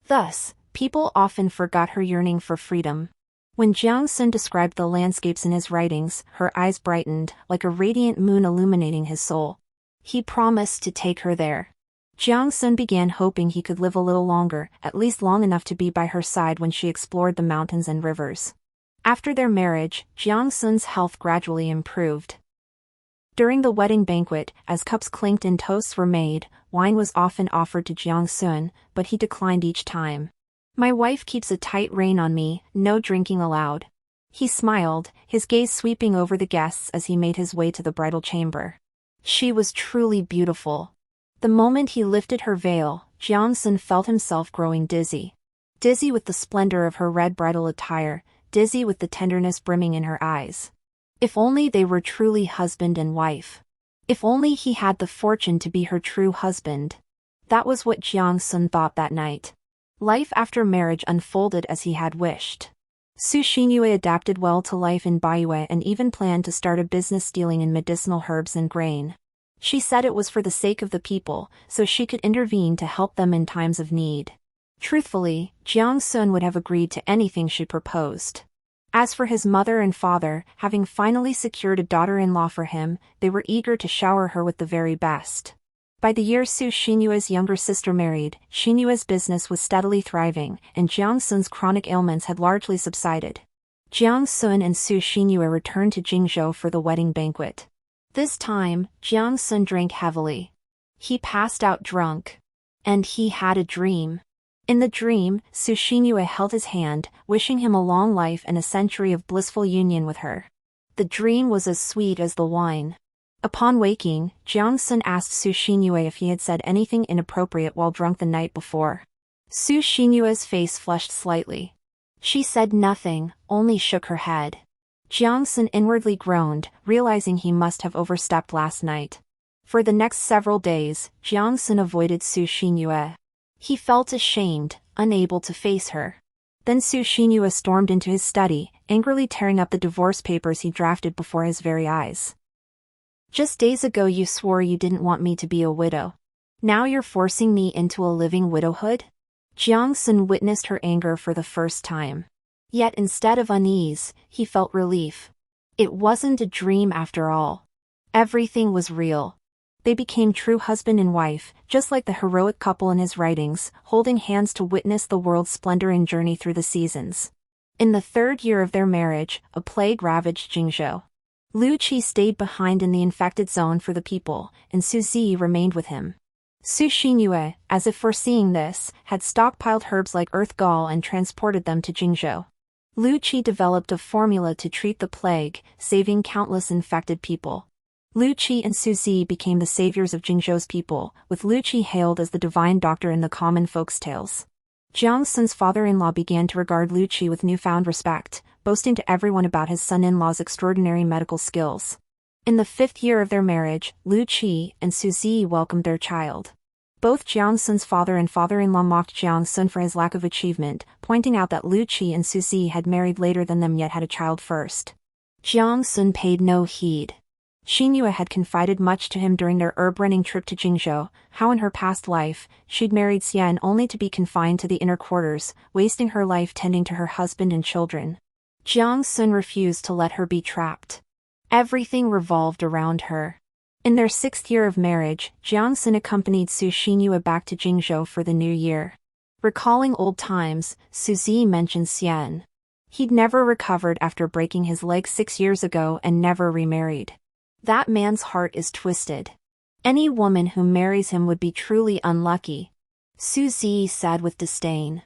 Thus, people often forgot her yearning for freedom. When Jiang Sun described the landscapes in his writings, her eyes brightened, like a radiant moon illuminating his soul. He promised to take her there. Jiang Sun began hoping he could live a little longer, at least long enough to be by her side when she explored the mountains and rivers. After their marriage, Jiang Sun's health gradually improved. During the wedding banquet, as cups clinked and toasts were made, wine was often offered to Jiang Sun, but he declined each time. My wife keeps a tight rein on me, no drinking allowed. He smiled, his gaze sweeping over the guests as he made his way to the bridal chamber. She was truly beautiful. The moment he lifted her veil, Jiang Sun felt himself growing dizzy. Dizzy with the splendor of her red bridal attire, dizzy with the tenderness brimming in her eyes. If only they were truly husband and wife. If only he had the fortune to be her true husband. That was what Jiang Sun thought that night. Life after marriage unfolded as he had wished. Su Xinyue adapted well to life in Baiyue and even planned to start a business dealing in medicinal herbs and grain. She said it was for the sake of the people, so she could intervene to help them in times of need. Truthfully, Jiang Sun would have agreed to anything she proposed. As for his mother and father, having finally secured a daughter-in-law for him, they were eager to shower her with the very best. By the year Su Xinyue's younger sister married, Xinyue's business was steadily thriving, and Jiang Sun's chronic ailments had largely subsided. Jiang Sun and Su Xinyue returned to Jingzhou for the wedding banquet. This time, Jiang Sun drank heavily. He passed out drunk. And he had a dream. In the dream, Su Xinyue held his hand, wishing him a long life and a century of blissful union with her. The dream was as sweet as the wine. Upon waking, Jiang-sun asked Su Xinyue if he had said anything inappropriate while drunk the night before. Su Xinyue's face flushed slightly. She said nothing, only shook her head. Jiang-sun inwardly groaned, realizing he must have overstepped last night. For the next several days, Jiang-sun avoided Su Xinyue. He felt ashamed, unable to face her. Then Su Xinyue stormed into his study, angrily tearing up the divorce papers he drafted before his very eyes. Just days ago you swore you didn't want me to be a widow. Now you're forcing me into a living widowhood? Jiang-sun witnessed her anger for the first time. Yet instead of unease, he felt relief. It wasn't a dream after all. Everything was real. They became true husband and wife, just like the heroic couple in his writings, holding hands to witness the world's splendor and journey through the seasons. In the 3rd year of their marriage, a plague ravaged Jingzhou. Lu Qi stayed behind in the infected zone for the people, and Su Zi remained with him. Su Xinyue, as if foreseeing this, had stockpiled herbs like earth gall and transported them to Jingzhou. Lu Qi developed a formula to treat the plague, saving countless infected people. Lu Qi and Su Zi became the saviors of Jingzhou's people, with Lu Qi hailed as the divine doctor in the common folks' tales. Jiang-sun's father-in-law began to regard Lu Qi with newfound respect, boasting to everyone about his son-in-law's extraordinary medical skills. In the 5th year of their marriage, Lu Qi and Su Zi welcomed their child. Both Jiang-sun's father and father-in-law mocked Jiang-sun for his lack of achievement, pointing out that Lu Qi and Su Zi had married later than them yet had a child first. Jiang-sun paid no heed. Xinyue had confided much to him during their herb-running trip to Jingzhou, how in her past life, she'd married Xian only to be confined to the inner quarters, wasting her life tending to her husband and children. Jiang-sun refused to let her be trapped. Everything revolved around her. In their 6th year of marriage, Jiang-sun accompanied Su Xinyue back to Jingzhou for the new year. Recalling old times, Su Zi mentioned Xian. He'd never recovered after breaking his leg 6 years ago and never remarried. That man's heart is twisted. Any woman who marries him would be truly unlucky, Su Zi said with disdain.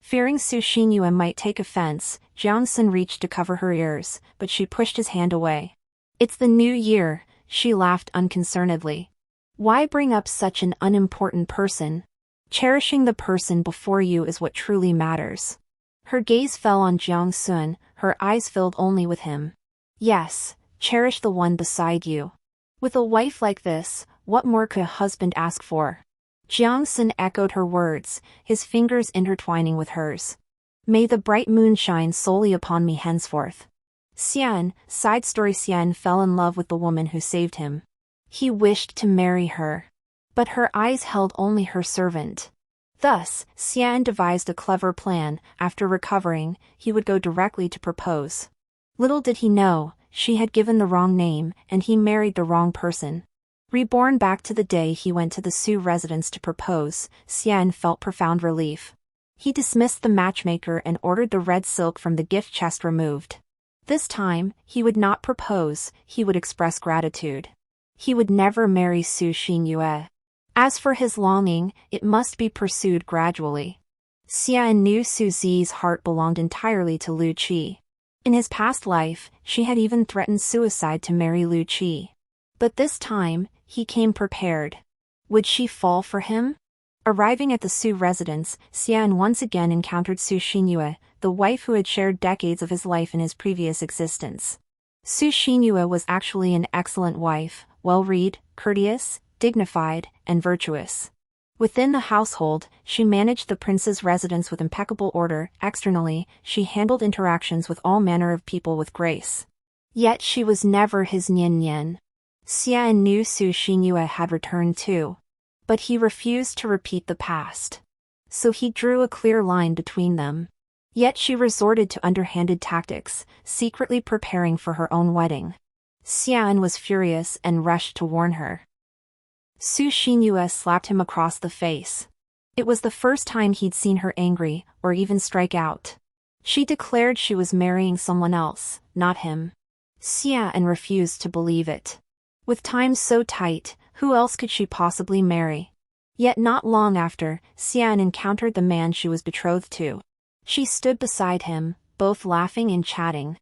Fearing Su Xinyue might take offense, Jiang-sun reached to cover her ears, but she pushed his hand away. It's the new year, she laughed unconcernedly. Why bring up such an unimportant person? Cherishing the person before you is what truly matters. Her gaze fell on Jiang-sun, her eyes filled only with him. Yes, cherish the one beside you. With a wife like this, what more could a husband ask for? Jiang-sun echoed her words, his fingers intertwining with hers. May the bright moon shine solely upon me henceforth. Xian, side story. Xian fell in love with the woman who saved him. He wished to marry her. But her eyes held only her servant. Thus, Xian devised a clever plan. After recovering, he would go directly to propose. Little did he know, she had given the wrong name, and he married the wrong person. Reborn back to the day he went to the Su residence to propose, Xian felt profound relief. He dismissed the matchmaker and ordered the red silk from the gift chest removed. This time, he would not propose, he would express gratitude. He would never marry Su Xinyue. As for his longing, it must be pursued gradually. Xian knew Su Zi's heart belonged entirely to Lu Qi. In his past life, she had even threatened suicide to marry Lu Qi. But this time, he came prepared. Would she fall for him? Arriving at the Su residence, Xian once again encountered Su Xinyue, the wife who had shared decades of his life in his previous existence. Su Xinyue was actually an excellent wife, well-read, courteous, dignified, and virtuous. Within the household, she managed the prince's residence with impeccable order. Externally, she handled interactions with all manner of people with grace. Yet she was never his nian. Xian knew Su Xinyue had returned too. But he refused to repeat the past. So he drew a clear line between them. Yet she resorted to underhanded tactics, secretly preparing for her own wedding. Xian was furious and rushed to warn her. Su Xinyue slapped him across the face. It was the first time he'd seen her angry, or even strike out. She declared she was marrying someone else, not him. Xian refused to believe it. With time so tight, who else could she possibly marry? Yet not long after, Xian encountered the man she was betrothed to. She stood beside him, both laughing and chatting.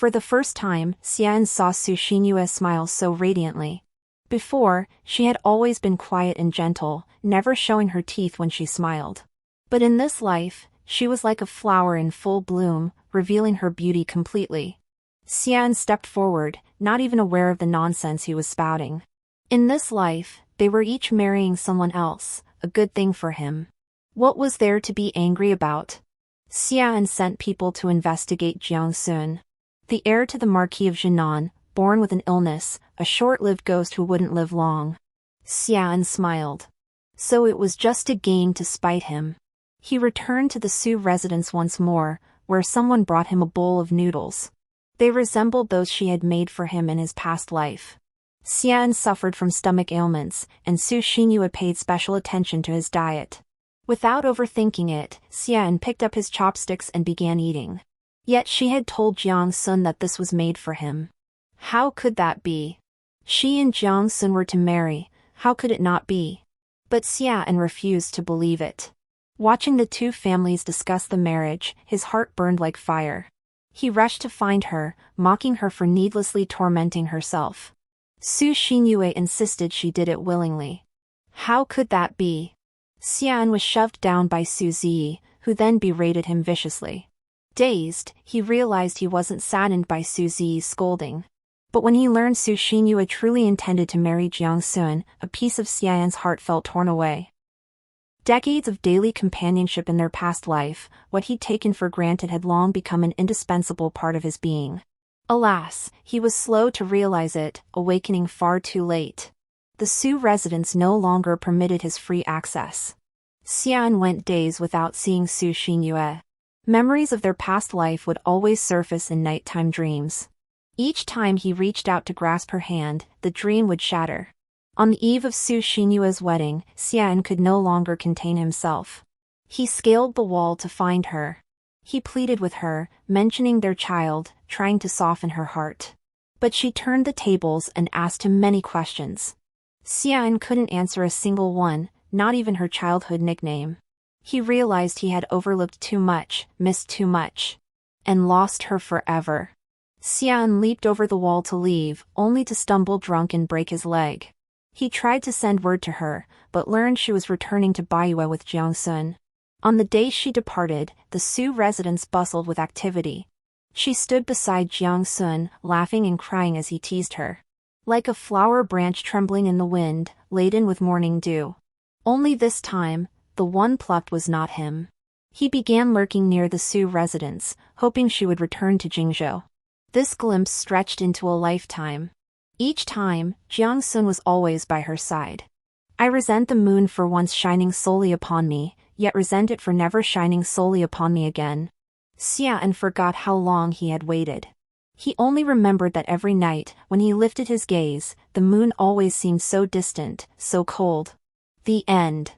For the first time, Xian saw Su Xinyue smile so radiantly. Before, she had always been quiet and gentle, never showing her teeth when she smiled. But in this life, she was like a flower in full bloom, revealing her beauty completely. Xian stepped forward, not even aware of the nonsense he was spouting. In this life, they were each marrying someone else, a good thing for him. What was there to be angry about? Xian sent people to investigate Jiang Sun, the heir to the Marquis of Jinan, born with an illness, a short-lived ghost who wouldn't live long. Xian smiled. So it was just a game to spite him. He returned to the Su residence once more, where someone brought him a bowl of noodles. They resembled those she had made for him in his past life. Xian suffered from stomach ailments, and Su Xinyue paid special attention to his diet. Without overthinking it, Xian picked up his chopsticks and began eating. Yet she had told Jiang Sun that this was made for him. How could that be? She and Jiang Sun were to marry, how could it not be? But Xian refused to believe it. Watching the two families discuss the marriage, his heart burned like fire. He rushed to find her, mocking her for needlessly tormenting herself. Su Xinyue insisted she did it willingly. How could that be? Xian was shoved down by Su Ziyi, who then berated him viciously. Dazed, he realized he wasn't saddened by Su Ziyi's scolding. But when he learned Su Xinyue truly intended to marry Jiang Sun, a piece of Xian's heart felt torn away. Decades of daily companionship in their past life, what he'd taken for granted had long become an indispensable part of his being. Alas, he was slow to realize it, awakening far too late. The Su residence no longer permitted his free access. Xian went days without seeing Su Xinyue. Memories of their past life would always surface in nighttime dreams. Each time he reached out to grasp her hand, the dream would shatter. On the eve of Su Xinyue's wedding, Xian could no longer contain himself. He scaled the wall to find her. He pleaded with her, mentioning their child, trying to soften her heart. But she turned the tables and asked him many questions. Xian couldn't answer a single one, not even her childhood nickname. He realized he had overlooked too much, missed too much. And lost her forever. Xian leaped over the wall to leave, only to stumble drunk and break his leg. He tried to send word to her, but learned she was returning to Baiyue with Jiang Sun. On the day she departed, the Su residence bustled with activity. She stood beside Jiang Sun, laughing and crying as he teased her. Like a flower branch trembling in the wind, laden with morning dew. Only this time, the one plucked was not him. He began lurking near the Su residence, hoping she would return to Jingzhou. This glimpse stretched into a lifetime. Each time, Jiang Sun was always by her side. I resent the moon for once shining solely upon me, yet resent it for never shining solely upon me again. Xian forgot how long he had waited. He only remembered that every night, when he lifted his gaze, the moon always seemed so distant, so cold. The end.